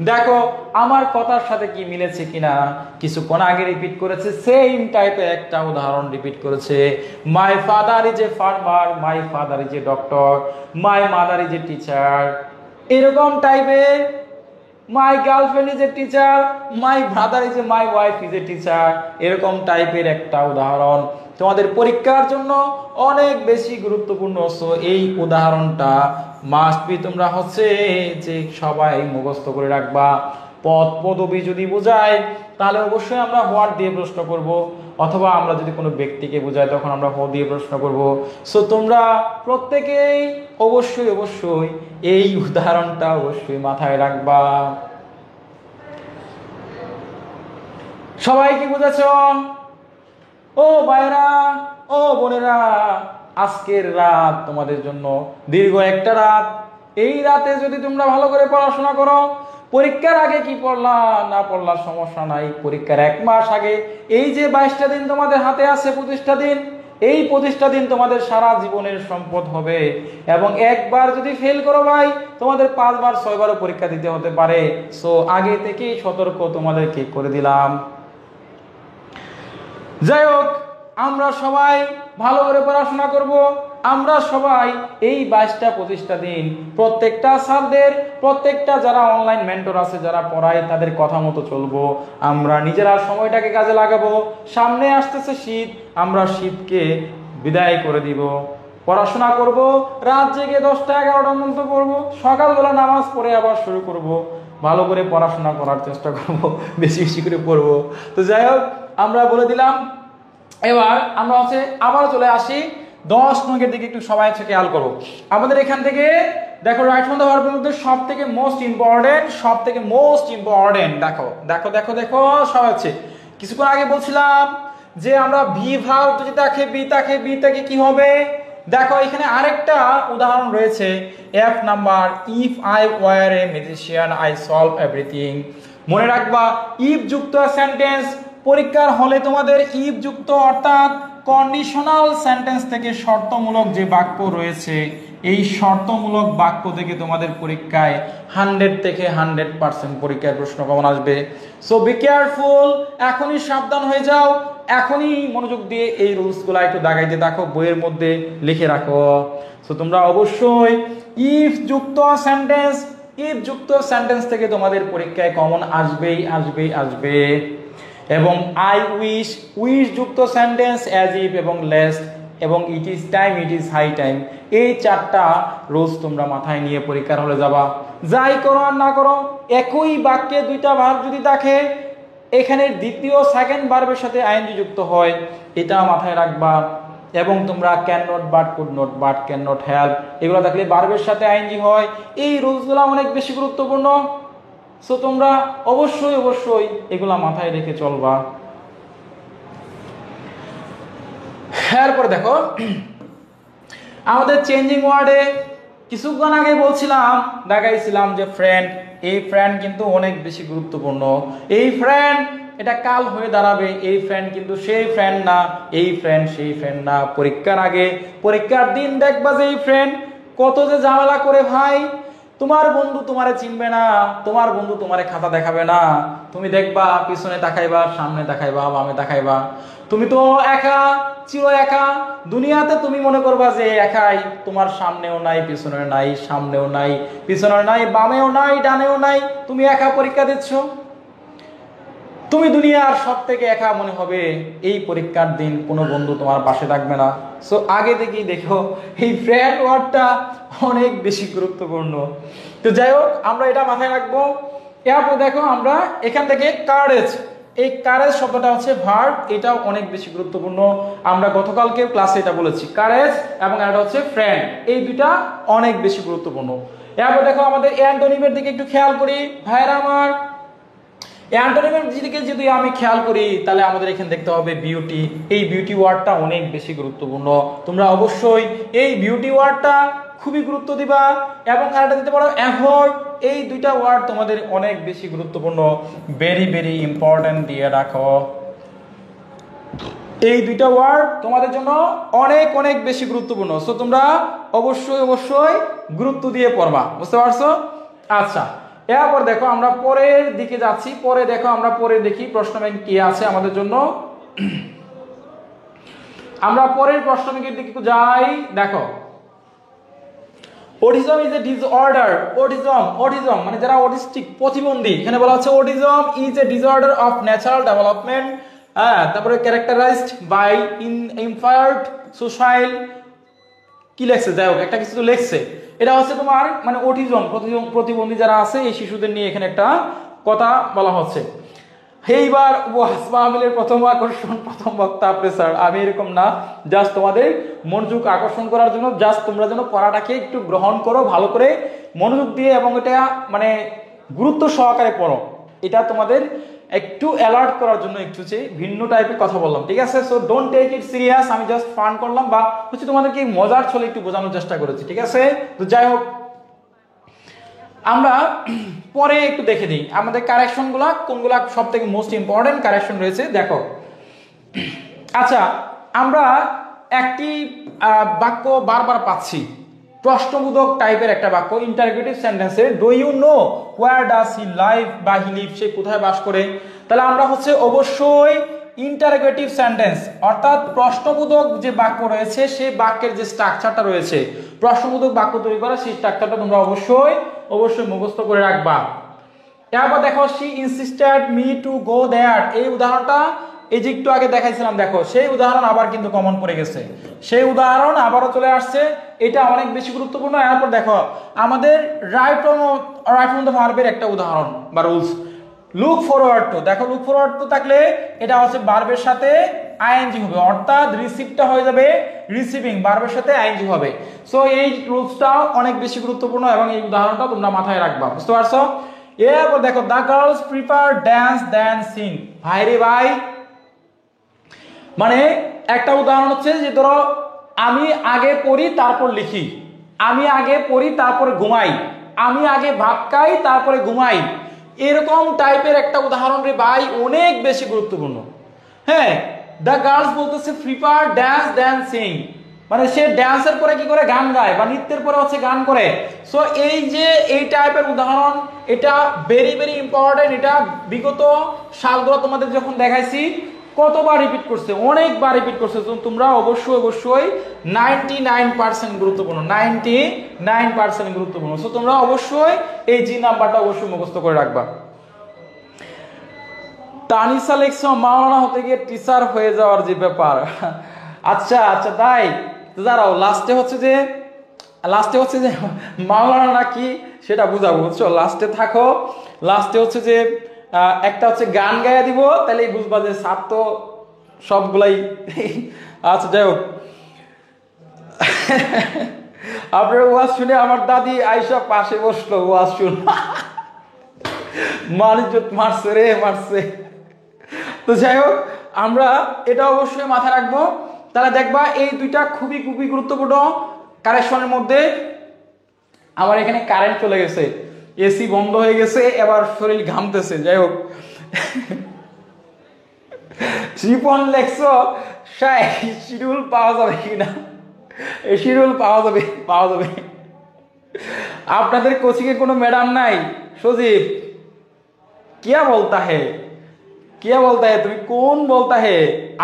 দেখো আমার কথার সাথে কি মিলেছে কিনা, কিছুক্ষণ আগে রিপিট করেছে, সেম টাইপের একটা উদাহরণ রিপিট করেছে। মাই father is a farmer, my father is a doctor, my mother is a teacher, এরকম টাইপের। My girlfriend is a teacher, my brother is a, my wife is a teacher, এরকম টাইপের একটা উদাহরণ তোমাদের পরীক্ষার জন্য অনেক বেশি গুরুত্বপূর্ণ। সো এই উদাহরণটা মাস্ট বি তোমরা হচ্ছে যে সবাই মুখস্থ করে রাখবা। পদ পদবি যদি বোঝায় তাহলে অবশ্যই আমরা হোয়াট দিয়ে প্রশ্ন করব, অথবা আমরা যদি কোনো ব্যক্তিকে বোঝাই তখন আমরা হো দিয়ে প্রশ্ন করব। সো তোমরা প্রত্যেকেই অবশ্যই এই উদাহরণটা অবশ্যই মাথায় রাখবা। সবাই কি বুঝেছ? ও ভাইরা, ও বোনেরা, আজকের রাত তোমাদের জন্য দীর্ঘ একটা রাত। এই রাতে যদি তোমরা ভালো করে পড়াশোনা করো, পরীক্ষার আগে কি পড়লা না পড়লা সমস্যা নাই, পরীক্ষার 1 মাস আগে এই যে 22টা দিন তোমাদের হাতে আছে, 25টা দিন, এই 25টা দিন তোমাদের সারা জীবনের সম্পদ হবে। এবং একবার যদি ফেল করো ভাই, তোমাদের 5 বার 6 বারও পরীক্ষা দিতে হতে পারে। সো আগে থেকেই সতর্ক তোমাদেরকে করে দিলাম। যাই হোক, আমরা সবাই ভালো করে পড়াশোনা করব। আমরা সবাই এই 22টা 25টা দিন প্রত্যেকটা স্যারদের, প্রত্যেকটা যারা অনলাইন মেন্টর আছে, যারা পড়ায়, তাদের কথা মতো চলবো। আমরা নিজেরা সময়টাকে কাজে লাগাবো। সামনে আসতেছে শীত, আমরা শীতকে বিদায় করে দিব। পড়াশোনা করব, রাত জেগে 10টা 11টা পর্যন্ত পড়বো, সকালবেলা নামাজ পড়ে আবার শুরু করব। ভালো করে পড়াশোনা করার চেষ্টা করব, বেশি বেশি করে পড়বো। তো যাই হোক, আমরা বলে দিলাম। এবার আমরা হচ্ছে আবার চলে আসি 10 নংয়ের দিকে একটু সবাই হচ্ছে খেয়াল করো। আমাদের এখান থেকে দেখো রাইট ফ্রম দ্য ভার্বের মধ্যে সবথেকে মোস্ট ইম্পর্টেন্ট দেখো দেখো দেখো দেখো সবাই হচ্ছে কিছুক্ষণ আগে বলছিলাম যে আমরা ভি ভার্ব যদি থাকে বি থাকে কি হবে, দেখো এখানে আরেকটা উদাহরণ রয়েছে F number, if I were A magician I solve everything. মনে রাখবা ইফ যুক্ত সেন্টেন্স পরীক্ষার হলে তোমাদের ইফ যুক্ত অর্থাৎ কন্ডিশনাল সেন্টেন্স থেকে শর্তমূলক যে বাক্য রয়েছে এই শর্তমূলক বাক্য থেকে তোমাদের পরীক্ষায় 100 থেকে 100% পরীক্ষায় প্রশ্ন কমন আসবে। সো বি কেয়ারফুল, এখনই সাবধান হয়ে যাও, এখনই মনোযোগ দিয়ে এই রুলসগুলো একটু দাগাইতে দেখো, বইয়ের মধ্যে লিখে রাখো। সো তোমরা অবশ্যই ইফ যুক্ত সেন্টেন্স থেকে তোমাদের পরীক্ষায় কমন আসবে। এবং আই উইশ যুক্ত সেন্টেন্স, অ্যাজ ইফ এবং লেস এবং ইট ইজ হাই টাইম, এই 4টা রুলস তোমরা মাথায় নিয়ে পরীক্ষার হলে যাবা। যাই করো আর না করো, একই বাক্যে 2টা ভার্ব যদি থাকে এখানে দ্বিতীয় সেকেন্ড ভার্বের সাথে আইএনজি যুক্ত হয়, এটা মাথায় রাখবা। এবং তোমরা can not but, could not but, can not help এগুলো থাকলে ভার্বের সাথে আইএনজি হয়। এই রুলসগুলো অনেক বেশি গুরুত্বপূর্ণ। সো তোমরা অবশ্যই এগুলা মাথায় রেখে চলবা। এরপর দেখো আমাদের চেঞ্জিং ওয়ার্ডে কিছুক্ষণ আগে বলছিলাম, দেখাইছিলাম যে ফ্রেন্ড, এই ফ্রেন্ড কিন্তু অনেক বেশি গুরুত্বপূর্ণ। এই ফ্রেন্ড এটা কাল হয়ে দাঁড়াবে, এই ফ্রেন্ড কিন্তু সেই ফ্রেন্ড না, এই ফ্রেন্ড সেই ফ্রেন্ড না। পরীক্ষার দিন দেখবা যে এই ফ্রেন্ড কত যে ঝামেলা করে ভাই। তোমার বন্ধু তোমারে চিনবে না, তোমার বন্ধু তোমারে খাতা দেখাবে না, তুমি দেখবা পিছনে তাকাইবা, সামনে তাকাইবা, বামে তাকাইবা, তুমি তো একা, চির একা দুনিয়াতে। তুমি মনে করবা যে একাই, তোমার সামনেও নাই, পিছনে নাই, সামনেও নাই, পিছনে নাই, বামেও নাই, ডানেও নাই, তুমি একা পরীক্ষা দিচ্ছ, তুমি দুনিয়ার সব থেকে একা মনে হবে। এই পরীক্ষার দিন কোনো বন্ধু তোমার পাশে থাকবে না। সো আগে থেকেই দেখো এই ফ্রেন্ড ওয়ার্ডটা অনেক বেশি গুরুত্বপূর্ণ। তো যাই হোক আমরা এটা মাথায় রাখবো। এরপর দেখো আমরা এখান থেকে কারেজ, এই কারেজ শব্দটা হচ্ছে ভার্ব, এটাও অনেক বেশি গুরুত্বপূর্ণ। আমরা গতকালকে ক্লাসে এটা বলেছি, কারেজ এবং এটা হচ্ছে ফ্রেন্ড, এই দুইটা অনেক বেশি গুরুত্বপূর্ণ। এরপর দেখো আমাদের অ্যান্টোনিমের দিকে একটু খেয়াল করি ভাইরা আমার। অ্যান্টোনিমের দিকে যদি আমি খেয়াল করি তাহলে আমাদের এখানে দেখতে হবে বিউটি। এই বিউটি ওয়ার্ডটা অনেক বেশি গুরুত্বপূর্ণ। তোমরা অবশ্যই এই বিউটি ওয়ার্ডটা খুবই গুরুত্ব দিবা। এবং আরেকটা দিতে পারো অ্যাভয়েড, এই দুইটা ওয়ার্ড তোমাদের অনেক বেশি গুরুত্বপূর্ণ, ভেরি ইম্পর্টেন্ট দিয়ে রাখো। এই দুইটা ওয়ার্ড তোমাদের জন্য অনেক বেশি গুরুত্বপূর্ণ। সো তোমরা অবশ্যই গুরুত্ব দিয়ে পড়বা, বুঝতে পারছো? আচ্ছা, এরপর দেখো আমরা পরের দিকে যাচ্ছি। পরে দেখি প্রশ্ন ব্যাংক কি আছে আমাদের জন্য। আমরা পরের প্রশ্ন ব্যাংকের দিকে যাই। দেখো autism is a disorder, autism মানে যারা অটিস্টিক, প্রতিবন্ধী, এখানে বলা হচ্ছে autism is a disorder of natural development. তারপরে ক্যারেক্টারাইজড বাই ইনফায়ার্ড সোশ্যাল, কি লেখছে, যাই হোক একটা কিছু তো লেখছে। এটা হচ্ছে তোমার মানে অটিজম, প্রতিবন্ধী যারা আছে এই শিশুদের নিয়ে এখানে একটা কথা বলা হচ্ছে। এইবার ওয়াসমাহমিলের প্রথম বক্তা প্রেসার, আমি এরকম না, জাস্ট তোমাদের মনোযোগ আকর্ষণ করার জন্য, জাস্ট তোমরা যেন পড়াটাকে একটু গ্রহণ করো ভালো করে মনোযোগ দিয়ে, এবং এটা মানে গুরুত্ব সহকারে পড়ো। এটা তোমাদের একটু অ্যালার্ট করার জন্য একটু ভিন্ন টাইপের কথা বললাম, ঠিক আছে? So don't take it serious, আমি জাস্ট ফান করলাম বা হচ্ছে তোমাদেরকে মজার ছলে একটু বোঝানোর চেষ্টা করেছি, ঠিক আছে? তো যাই হোক আমরা পরে একটু দেখে দিই আমাদের কারেকশনগুলা কোনগুলা সব থেকে মোস্ট ইম্পর্টেন্ট কারেকশন রয়েছে। দেখো আচ্ছা, আমরা একটি বাক্য বারবার পাচ্ছি, প্রশ্নবোধক টাইপের একটা বাক্য, ইন্টারোগেটিভ সেন্টেন্সে, do you know where does he live, বা হি লিভ, সে কোথায় বাস করে। তাহলে আমরা হচ্ছে অবশ্যই ইন্টারোগেটিভ সেন্টেন্স অর্থাৎ প্রশ্নবোধক যে বাক্য রয়েছে সেই বাক্যের যে স্ট্রাকচারটা রয়েছে, প্রশ্নবোধক বাক্য তৈরি করা, সেই স্ট্রাকচারটা তোমরা অবশ্যই মুখস্থ করে রাখবা। এরপর দেখো she insisted me to go there, এই উদাহরণটা এই যে একটু আগে দেখাইছিলাম, দেখো সেই উদাহরণ আবার কিন্তু কমন পড়ে গেছে, সেই উদাহরণ আবারও চলে আসছে, এটা অনেক বেশি গুরুত্বপূর্ণ। এরপর দেখো আমাদের রাইট ফ্রম দ্য ভার্বের একটা উদাহরণ বা রুলস, লুক ফরওয়ার্ড টু, দেখো লুক ফরওয়ার্ড টু থাকলে এটা হচ্ছে ভার্বের সাথে আইএনজি হবে, অর্থাৎ রিসিভটা হয়ে যাবে রিসিভিং, ভার্বের সাথে আইএনজি হবে। সো এই রুলসটা অনেক বেশি গুরুত্বপূর্ণ এবং এই উদাহরণটা তোমরা মাথায় রাখবা, বুঝতে পারছো? এরপর দেখো the girls prefer dance than Singh. ভাই রে ভাই, মানে একটা উদাহরণ হচ্ছে যে ধরো আমি আগে পড়ি তারপর লিখি, আমি আগে পড়ি তারপরে ঘুমাই, আমি আগে ভাত খাই তারপরে ঘুমাই, এরকম টাইপের একটা উদাহরণ রে ভাই, অনেক বেশি গুরুত্বপূর্ণ। হ্যাঁ, দ্য গার্লস বলতেছে প্রিফার ড্যান্স দ্যান সিং, মানে সে ড্যান্সের পরে কি করে গান গায় বা নৃত্যের পরে হচ্ছে গান করে। সো এই যে এই টাইপের উদাহরণ, এটা ভেরি ভেরি ইম্পর্টেন্ট। এটা বিগত সালগুলো তোমাদের যখন দেখাইছি কতবার রিপিট করছে, অনেকবার রিপিট করছে। তোমরা অবশ্যই অবশ্যই 99% গুরুত্বপূর্ণ, 99% গুরুত্বপূর্ণ। সো তোমরা অবশ্যই এই জি নাম্বারটা অবশ্যই মুখস্থ করে রাখবা। তানিসা লেখছো মাওলানা হতে গিয়ে টিচার হয়ে যাওয়ার যে ব্যাপার। আচ্ছা আচ্ছা, তাই দাঁড়াও, লাস্টে হচ্ছে যে মাওলানা নাকি সেটা বুঝাবো, বুঝছো? লাস্টে থাকো, লাস্টে হচ্ছে যে একটা হচ্ছে গান গাইয়া দিব, তাহলে বুঝবা যে সাপ তো সবগুলাই। আচ্ছা যাই হোক, আপনার ওয়াজ শুনে আমার দাদি আইসা পাশে বসলো, ওয়াজ শুন মানিজ্জত মারছে রে, মারছে। তো যাই হোক, আমরা এটা অবশ্যই মাথায় রাখবো। তাহলে দেখবা এই দুইটা খুবই খুবই গুরুত্বপূর্ণ কারেকশনের মধ্যে। আমার এখানে কারেন্ট চলে গেছে, এসি বন্ধ হয়ে গেছে, এবার শরীর ঘামতেছে। যাই হোক, শিপন লেখছো শিডিউল পাওয়া যাবে কিনা? এই শিডিউল পাওয়া যাবে। আপনাদের কোচিং এ কোনো ম্যাডাম নাই? সজীব কিয়া বলতা হে, তুমি কোন বলতা হে?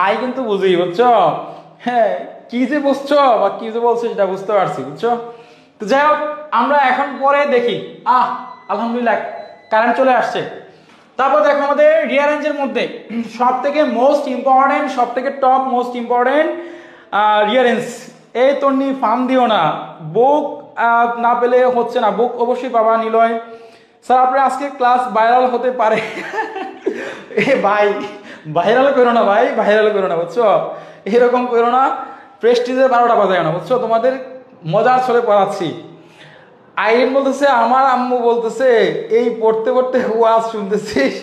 আই কিন্তু বুঝি, বুঝছো? হ্যাঁ, কি যে বুঝছো বা কি যে বলছো সেটা বুঝতে পারছি, বুঝছো? তো যাই হোক, আমরা এখন পরে দেখি। আলহামদুলিল্লাহ কারেন্ট চলে আসছে। তারপর দেখো আমাদের রিয়ারেঞ্জের মধ্যে সব থেকে মোস্ট ইম্পর্টেন্ট, সব থেকে টপ মোস্ট ইম্পর্টেন্ট রিয়ারেঞ্জ। এই তন্নি ফার্ম দিও না, বুক না পেলে হচ্ছে না, বুক অবশ্যই পাবা। নিলয় স্যার আপনার আজকে ক্লাস ভাইরাল হতে পারে। এ ভাই, ভাইরাল করো না ভাই, ভাইরাল করো না, বুঝছো? এরকম করো না, প্রেস্টিজের 12টা বাজায় না, বুঝছো? তোমাদের মজার ছলে পড়াচ্ছি। আইরিন বলতেছে আমার আম্মু বলতেছে এই পড়তে পড়তে ওয়াজ শুনতেছিস।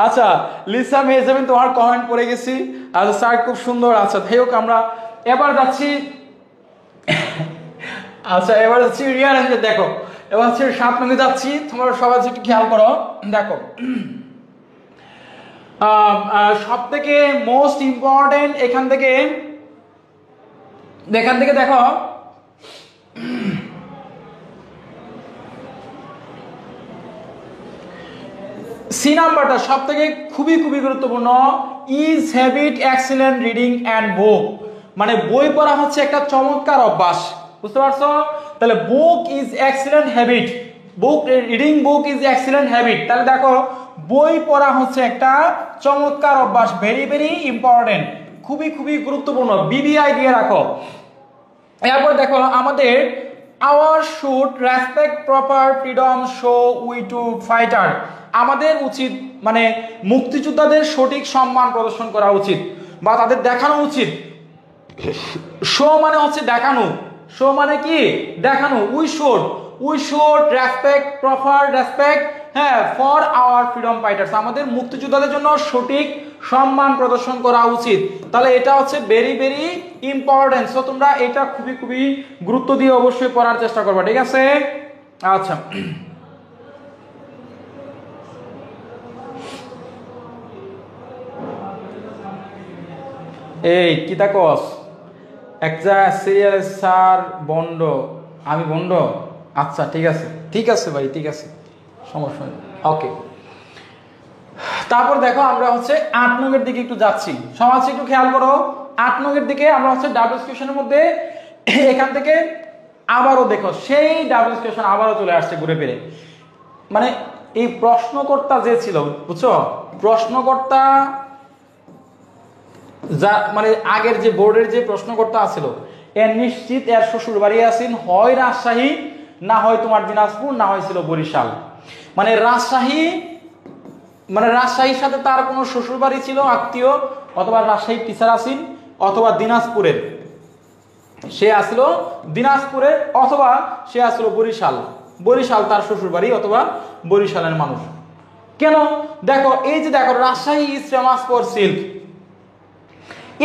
আচ্ছা লিসা মেহজাবিন, তোমার কমেন্ট পড়ে গেছি। আচ্ছা স্যার খুব সুন্দর। আচ্ছা যাই হোক, আমরা এবার যাচ্ছি। আচ্ছা এবার যাচ্ছি রিয়ারেঞ্জে। দেখো এবার হচ্ছে 7 নঙ্গে যাচ্ছি, তোমরা সবাই একটু খেয়াল করো। দেখো সব থেকে মোস্ট ইম্পর্টেন্ট এখান থেকে দেখো সি নাম্বারটা সব থেকে খুবই খুবই গুরুত্বপূর্ণ। Is habit excellent reading and book, মানে বই পড়া হচ্ছে একটা চমৎকার অভ্যাস, বুঝতে পারছো? তাহলে book is excellent habit, book is excellent habit. তাহলে দেখো বই পড়া হচ্ছে একটা চমৎকার অভ্যাস, ভেরি ভেরি ইম্পর্টেন্ট, খুবই খুবই গুরুত্বপূর্ণ। বিবিআই দিয়ে রাখো। এরপর দেখো আমাদের our should respect proper freedom show we to fighter, আমাদের উচিত মানে মুক্তিযোদ্ধাদের সঠিক সম্মান প্রদর্শন করা উচিত বা তাদের দেখানো উচিত। শো মানে হচ্ছে দেখানো, শো মানে কি? দেখানো। We should respect, proper respect, হ্যাঁ, ফর আওয়ার ফ্রিডম ফাইটার্স, আমাদের মুক্তিযোদ্ধাদের জন্য সঠিক সম্মান প্রদর্শন করা উচিত। তাহলে এটা হচ্ছে ভেরি ভেরি ইম্পর্টেন্ট। সো তোমরা এটা খুবই খুবই গুরুত্ব দিয়ে অবশ্যই পড়ার চেষ্টা করবে, ঠিক আছে? আচ্ছা এই কিতা কস একটা সিরিয়াল স্যার বন্ড, আমি বন্ড? আচ্ছা ঠিক আছে ভাই, ঠিক আছে, সমস্যা নেই, ওকে। তারপর দেখো আমরা হচ্ছে 8 নংয়ের দিকে একটু যাচ্ছি। সমাজ একটু খেয়াল করো, 8 নংয়ের দিকে আমরা হচ্ছে ডাবল কোয়েশ্চেনের মধ্যে এখান থেকে আবারও দেখো সেই ডাবল কোয়েশ্চেন আবারও চলে আসছে ঘুরে ফিরে। মানে এই প্রশ্নকর্তা যে ছিল, বুঝছো? প্রশ্নকর্তা যা মানে আগের যে বোর্ডের যে প্রশ্নকর্তা ছিল, এর নিশ্চিত এর শ্বশুর বাড়ি আছেন হয় রাজশাহী, না হয় তোমার দিনাজপুর, না হয় ছিল বরিশাল। মানে রাজশাহী মানে রাজশাহীর সাথে তার কোনো শ্বশুর বাড়ি ছিল আত্মীয়, অথবা রাজশাহীর টিচার আসিন, অথবা দিনাজপুরের সে আসলো দিনাজপুরের, অথবা সে আসলো বরিশাল তার শ্বশুর বাড়ি, অথবা বরিশালের মানুষ। কেন? দেখো এই যে দেখো Rajshahi is famous for silk,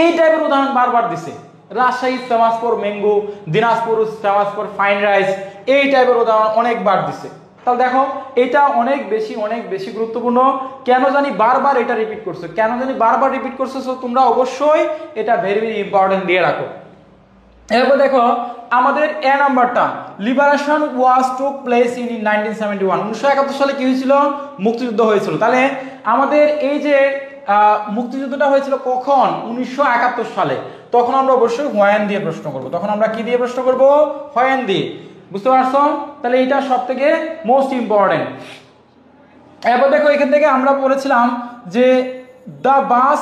এই টাইপের উদাহরণ বারবার দিছে। Rajshahi is famous for mango, Dinajpur is famous for fine rice, এই টাইপের উদাহরণ অনেকবার দিছে। তাহলে দেখো এটা অনেক বেশি গুরুত্বপূর্ণ। কেন জানি বারবার এটা রিপিট করছে, সো তোমরা অবশ্যই এটা ভেরি ভেরি ইম্পর্টেন্ট দিয়ে রাখো। এরপর দেখো আমাদের এ নাম্বারটা, liberation was took place in 1971, 1971 সালে কি হয়েছিল? মুক্তিযুদ্ধ হয়েছিল। তাহলে আমাদের এই যে মুক্তিযুদ্ধটা হয়েছিল কখন? 1971 সালে। তখন আমরা অবশ্যই হোয়েন দিয়ে প্রশ্ন করব। তখন আমরা কি দিয়ে প্রশ্ন করব? হোয়েন দিয়ে। বুঝতে পারছো? তাহলে এটা সবথেকে মোস্ট ইম্পর্টেন্ট। এরপর দেখো এখান থেকে আমরা পড়েছিলাম যে দ্য বাস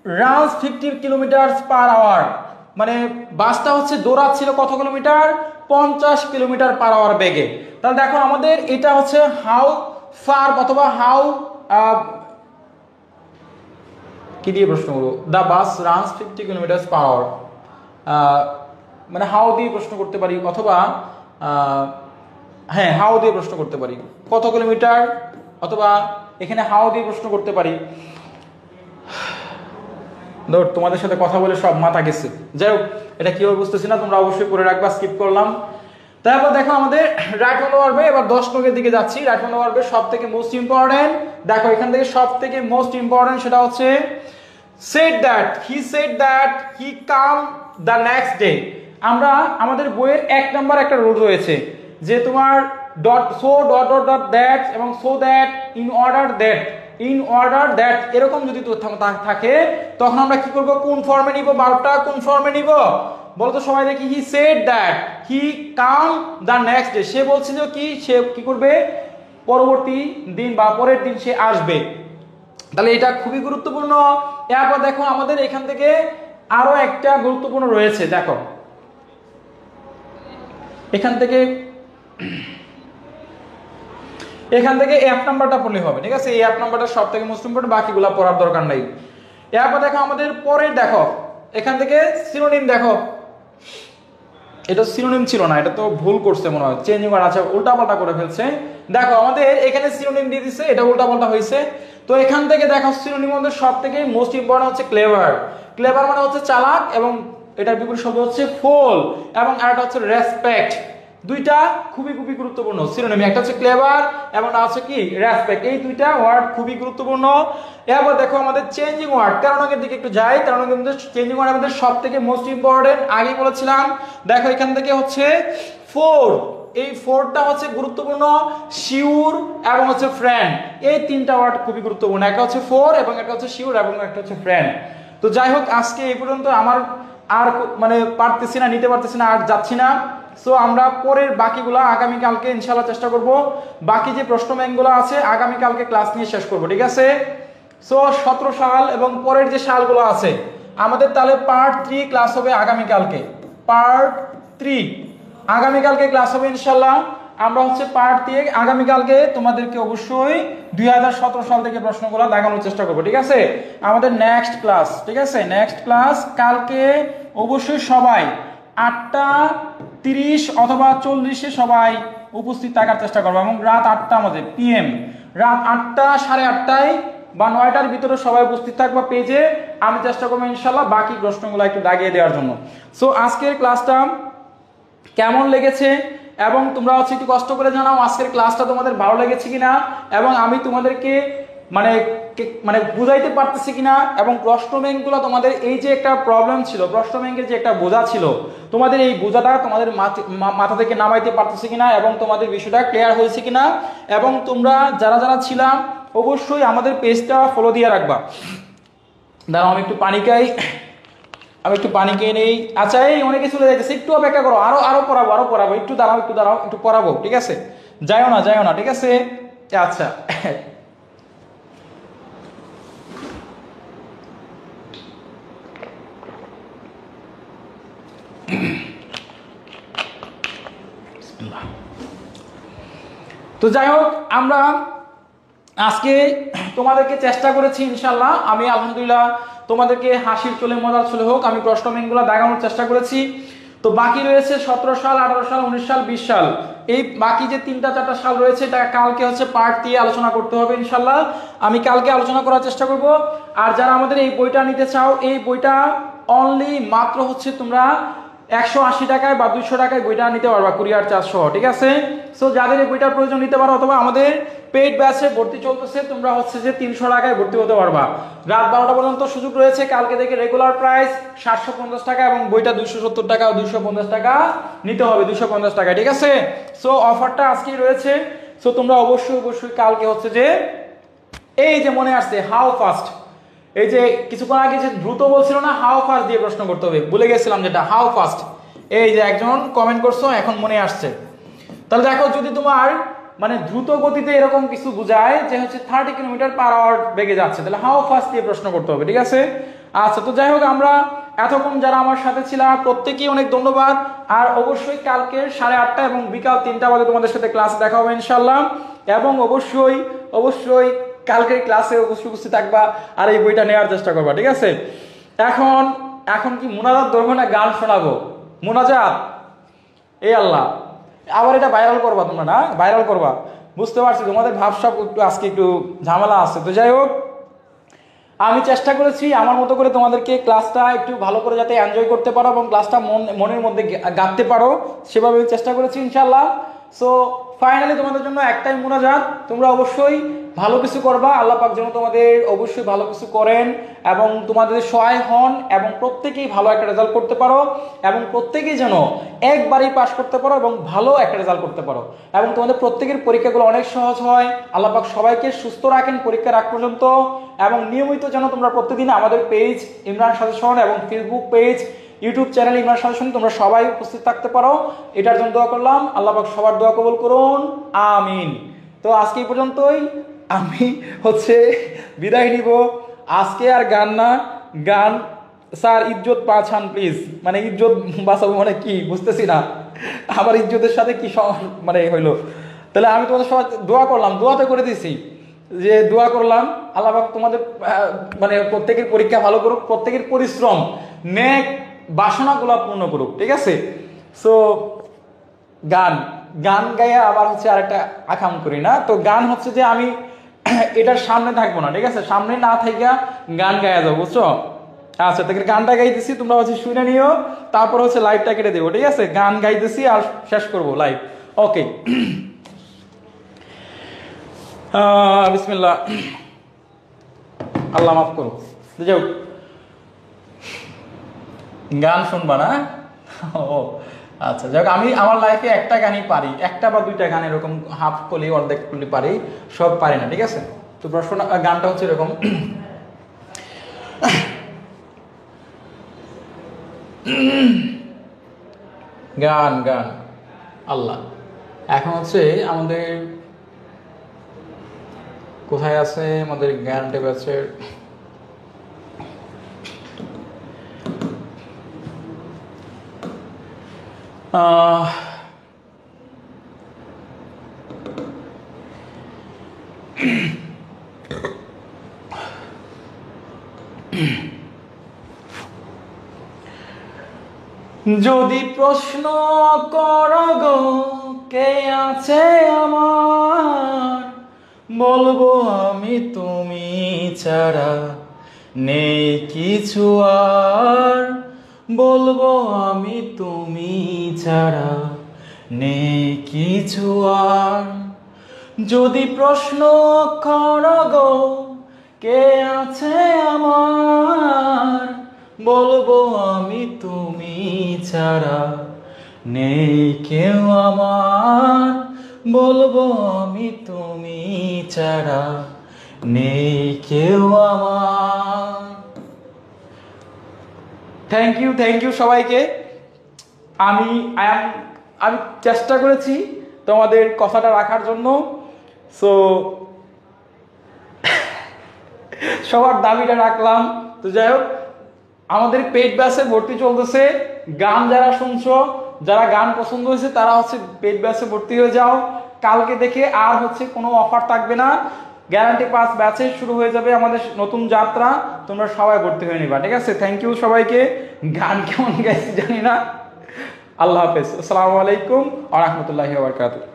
রানস 50 km/h, মানে বাসটা হচ্ছে দৌড়াচ্ছিল কত কিলোমিটার? 50 km/h বেগে। তাহলে দেখো আমাদের এটা হচ্ছে হাউ ফার, অথবা হাউ কি দিয়ে প্রশ্ন করবো? দ্য বাস রানস 50 km/h, মানে হাউ দিয়ে প্রশ্ন করতে পারি, অথবা হ্যাঁ হাউ দিয়ে প্রশ্ন করতে পারি, কত কিলোমিটার, অথবা এখানে হাউ দিয়ে প্রশ্ন করতে পারি। ধর তোমাদের সাথে কথা বলে সব মাথা গেছে। যাই হোক, এটা কিভাবে বুঝতেছি না, তোমরা অবশ্যই পড়ে রাখবা, স্কিপ করলাম। তারপর দেখো আমাদের রাইট হ্যান্ড ভার্বে, এবার 10 নংয়ের দিকে যাচ্ছি। রাইট হ্যান্ড ভার্বে সব থেকে মোস্ট ইম্পর্টেন্ট, দেখো এখান থেকে সব থেকে মোস্ট ইম্পর্টেন্ট সেটা হচ্ছে said that, he said that he come the next day। আমরা আমাদের বইয়ের 1 নাম্বার একটা রুল রয়েছে যে তোমার dot so dot dot dot that এবং so that, in order that এরকম যদি তথ্য থাকে তখন আমরা কি করব? কোন ফর্মে নিব? ভার্বটা কোন ফর্মে নিব বলো তো সবাই দেখি। He said that he come the next day, সে বলছিল কি সে কি করবে? পরবর্তী দিন বা পরের দিন সে আসবে। তাহলে এটা খুবই গুরুত্বপূর্ণ। এরপর দেখো আমাদের এখান থেকে আরো একটা গুরুত্বপূর্ণ রয়েছে, দেখো এখান থেকে এক নাম্বারটা পড়লে হবে, ঠিক আছে? এই এক নাম্বারটা সব থেকে মোস্ট ইম্পর্টেন্ট, বাকিগুলো পড়ার দরকার নাই। এরপর দেখো আমাদের পরের, দেখো এখান থেকে সিনোনিম, দেখো এটা সিনোনিম ছিল না, এটা তো ভুল করছে মনে হয়, চেঞ্জিং করা আছে, উল্টাপাল্টা করে ফেলছে। দেখো আমাদের এখানে সিনোনিম দিয়ে দিছে, এটা উল্টাপাল্টা হয়েছে। তো এখান থেকে দেখো সিনোনিম মধ্যে সব থেকে মোস্ট ইম্পর্টেন্ট হচ্ছে ক্লেভার। ক্লেভার মানে হচ্ছে চালাক, এবং এটার বিপরীত শব্দ হচ্ছে ফোল, এবং আরেকটা হচ্ছে রেসপেক্ট। দুইটা খুবই গুরুত্বপূর্ণ সিনোনিম, একটা হচ্ছে ক্লেভার এবং একটা হচ্ছে কি রেসপেক্ট। এই দুইটা ওয়ার্ড খুবই গুরুত্বপূর্ণ। এরপর দেখো আমাদের চেঞ্জিং ওয়ার্ড, 13 নংয়ের দিকে একটু যাই। 13 নংয়ের মধ্যে চেঞ্জিং ওয়ার্ড আমাদের সব থেকে মোস্ট ইম্পর্টেন্ট, আগে বলেছিলাম। দেখো এখান থেকে হচ্ছে ফোর, এই ফোরটা হচ্ছে গুরুত্বপূর্ণ, শিওর এবং হচ্ছে ফ্রেন্ড, এই তিনটা ওয়ার্ড খুবই গুরুত্বপূর্ণ। একটা হচ্ছে ফোর, এবং একটা হচ্ছে শিওর, এবং একটা হচ্ছে ফ্রেন্ড। তো যাই হোক, আজকে এই পর্যন্ত, আমার আর মানে নিতে পারতেছি না, আর যাচ্ছি না। সো আমরা পরের বাকিগুলো আগামীকালকে ইনশাআল্লাহ চেষ্টা করব, বাকি যে প্রশ্ন ব্যাংকগুলো আছে আগামীকালকে ক্লাস নিয়ে শেষ করব, ঠিক আছে? সো 17 সাল এবং পরের যে সালগুলো আছে আমাদের, তাহলে পার্ট 3 ক্লাস হবে আগামীকালকে, পার্ট 3 আগামীকালকে ক্লাস হবে ইনশাআল্লাহ। আমরা হচ্ছে পার্ট 3 আগামীকালকে তোমাদেরকে অবশ্যই 2017 সাল থেকে প্রশ্নগুলো দেখানোর চেষ্টা করব, ঠিক আছে? আমাদের নেক্সট ক্লাস, ঠিক আছে? নেক্সট ক্লাস কালকে অবশ্যই সবাই 8:30 অথবা 40-এ সবাই উপস্থিত থাকার চেষ্টা করবো, এবং রাত 8টা আমাদের PM, রাত 8টা, 8:30 বা 9টার ভিতরে সবাই উপস্থিত থাকবা পেজে। আমি চেষ্টা করবো ইনশাআল্লাহ বাকি প্রশ্নগুলো একটু দাগিয়ে দেওয়ার জন্য। সো আজকের ক্লাসটা কেমন লেগেছে, এবং তোমরা হচ্ছে একটু কষ্ট করে জানাও আজকের ক্লাসটা তোমাদের ভালো লেগেছে কিনা, এবং আমি তোমাদেরকে মানে বুঝাইতে পারতেছি কিনা, এবং প্রশ্ন ব্যাংকগুলো তোমাদের এই যে একটা প্রবলেম ছিল, প্রশ্ন ব্যাংকের যে একটা বোঝা ছিল, তোমাদের এই বোঝাটা তোমাদের মাথা থেকে নামাইতে পারতেছি কিনা, এবং তোমাদের বিষয়টা ক্লিয়ার হয়েছে কিনা। এবং তোমরা যারা ছিলাম অবশ্যই আমাদের পেজটা ফলো দিয়ে রাখবা। দাঁড়াও আমি একটু পানি খেয়ে নেই। আচ্ছা, এই অনেকে চলে যাইতেছে, একটু অপেক্ষা করো, আরো পড়াবো, একটু দাঁড়াও একটু পড়াবো, ঠিক আছে? যাইও না, ঠিক আছে? আচ্ছা, তো যাই হোক, আমরা আজকে তোমাদেরকে চেষ্টা করেছি ইনশাল্লাহ, আমি আলহামদুলিল্লাহ তোমাদেরকে হাসির চলে মজার চলে হোক আমি প্রশ্ন ব্যাংকগুলো দেখানোর চেষ্টা করেছি। তো বাকি রয়েছে 17 সাল, 18 সাল, 19 সাল, 20 সাল, এই বাকি যে 3-4টা সাল রয়েছে এটা কালকে হচ্ছে পার্ট দিয়ে আলোচনা করতে হবে ইনশাল্লাহ, আমি কালকে আলোচনা করার চেষ্টা করব। আর যারা আমাদের এই বইটা নিতে চাও, এই বইটা অনলি মাত্র হচ্ছে তোমরা 180 টাকায় বা 200 টাকায় বইটা নিতে পারবা কুরিয়ার চার্জ সহ, ঠিক আছে? সো যাদের এই বইটার প্রয়োজন নিতে পারো, অথবা আমাদের পেইড ব্যাচে ভর্তি চলতেছে, তোমরা হচ্ছে যে 300 টাকায় ভর্তি হতে পারবা, রাত 12টা পর্যন্ত সুযোগ রয়েছে। কালকে থেকে রেগুলার প্রাইস 750 টাকা এবং বইটা 270 টাকা ও 250 টাকা নিতে হবে, 250 টাকা, ঠিক আছে? সো অফারটা আজকেই রয়েছে। সো তোমরা অবশ্যই কালকে হচ্ছে যে এই যে মনে আসছে হাউ ফাস্ট, এই যে কিছুক্ষণ আগে যে দ্রুত বলছিল না, হাউ ফাস্ট দিয়ে প্রশ্ন করতে হবে, ভুলে গেছিলাম যেটা হাউ ফাস্ট, এই যে একজন কমেন্ট করছো এখন মনে আসছে। তাহলে দেখো যদি তোমার মানে দ্রুত গতিতে এরকম কিছু বোঝায় যে হচ্ছে 30 কিলোমিটার/আওয়ার বেগে যাচ্ছে, তাহলে হাউ ফাস্ট দিয়ে প্রশ্ন করতে হবে, ঠিক আছে? আচ্ছা, তো যাই হোক, আমরা এতক্ষণ যারা আমার সাথে ছিলাম প্রত্যেকেই অনেক ধন্যবাদ। আর অবশ্যই কালকে 8:30 এবং বিকাল 3টা বাজে তোমাদের সাথে ক্লাস দেখা হবে ইনশাল্লাহ, এবং অবশ্যই কালকের ক্লাসে অবশ্যই উপস্থিত থাকবা আর এই বইটা নেওয়ার চেষ্টা করবা, ঠিক আছে? এখন কি মোনাজাত ধরবো না গান শোনাবো? মোনাজাত, এই আল্লাহ, আবার এটা ভাইরাল করবা তোমরা, না ভাইরাল করবা, বুঝতে পারছি তোমাদের ভাবসাব একটু আজকে একটু ঝামেলা আছে। তো যাই হোক, আমি চেষ্টা করেছি আমার মতো করে তোমাদেরকে ক্লাসটা একটু ভালো করে যাতে এনজয় করতে পারো এবং ক্লাসটা মনের মধ্যে গাঁথতে পারো, সেভাবে চেষ্টা করেছি ইনশাল্লাহ। সো ফাইনালি তোমাদের জন্য একটাই মুনাজাত, তোমরা অবশ্যই ভালো কিছু করবা, আল্লাহ পাক যেন তোমাদের অবশ্যই ভালো কিছু করেন এবং তোমাদের সহায় হন এবং প্রত্যেকেই ভালো একটা রেজাল্ট করতে পারো এবং প্রত্যেকেই যেন একবারই পাস করতে পারো এবং ভালো একটা রেজাল্ট করতে পারো এবং তোমাদের প্রত্যেকের পরীক্ষাগুলো অনেক সহজ হয়। আল্লাহ পাক সবাইকে সুস্থ রাখেন পরীক্ষার আগ পর্যন্ত এবং নিয়মিত যেন তোমরা প্রতিদিন আমাদের পেজ ইমরান সাজেশন এবং Facebook page, YouTube channel Imran suggestion তোমরা সবাই উপস্থিত থাকতে পারো, এটার জন্য দোয়া করলাম। আল্লাহ পাক সবার দোয়া কবুল করুন, আমিন। তো আজকে এই পর্যন্তই, আমি হচ্ছে বিদায় নিব। আজকে আর গান না, গান স্যার ইজ্জত বাঁচান প্লিজ, মানে ইজ্জত বাঁচাবো মানে কি বুঝতেছি না, আমার ইজ্জতের সাথে কি মানে হইলো। তাহলে আমি তোমাদের সবাই দোয়া করলাম, দোয়াতে করে দিছি যে দোয়া করলাম আল্লাহ পাক তোমাদের মানে প্রত্যেকের পরীক্ষা ভালো করুক, প্রত্যেকের পরিশ্রম নেক বাসনাগুলো পূর্ণ করুক, ঠিক আছে? সো গান গাইয়া আবার হচ্ছে আরেকটা আকাম করি না, তো গান হচ্ছে যে আমি এটার সামনে থাকবো না, ঠিক আছে? সামনে না থাকা গান গাইয়া যাবো, বুঝছো? আচ্ছা, তাকে গানটা গাইতেছি, তোমরা হচ্ছে শুনে নিও, তারপর হচ্ছে লাইভটা কেটে দেবো, ঠিক আছে? গান গাইতেছি আর শেষ করবো লাইভ, ওকে? বিসমিল্লাহ, আল্লাহ মাফ করো। যাও, গান শুনবা না? ও আচ্ছা, যাক, আমি আমার লাইফে একটা গানই পারি, একটা বা দুইটা গান এরকম হাফ কলি অর্ধেক কলি পারি, সব পারি না, ঠিক আছে? তো প্রশ্ন গানটা হচ্ছে এরকম, গান আল্লাহ। এখন হচ্ছে আমাদের কোথায় আছে আমাদের জ্ঞান টেপ আছে, যদি প্রশ্ন করো গো কে আছে আমার, বলবো আমি তুমি ছাড়া নেই কিছু আর, বলবো আমি তুমি ছাড়া নেই কিছু আর। যদি প্রশ্ন করো গো কে আছে আমার, বলবো আমি তুমি ছাড়া নেই কেউ আমার, বলবো আমি তুমি ছাড়া নেই কেউ আমার। থ্যাংক ইউ সবাইকে। আমি চেষ্টা করেছি তোমাদের কথাটা রাখার জন্য। সো সবার দাবিটা রাখলাম। তো যাই হোক, আমাদের পেইড ব্যাচে ভর্তি চলতেছে, গান যারা শুনছো, যারা গান পছন্দ হয়েছে তারা হচ্ছে পেইড ব্যাচে ভর্তি হয়ে যাও। কালকে দেখে আর হচ্ছে কোনো অফার থাকবে না, গ্যারান্টি পাস ব্যাচে শুরু হয়ে যাবে আমাদের নতুন যাত্রা, তোমরা সবাই ভর্তি হয়ে নিবা, ঠিক আছে? থ্যাংক ইউ সবাইকে। গান কেমন গাইছি জানি না। আল্লাহ হাফেজ, আসসালামু আলাইকুম ওয়া রাহমাতুল্লাহি ওয়া বারাকাতুহু।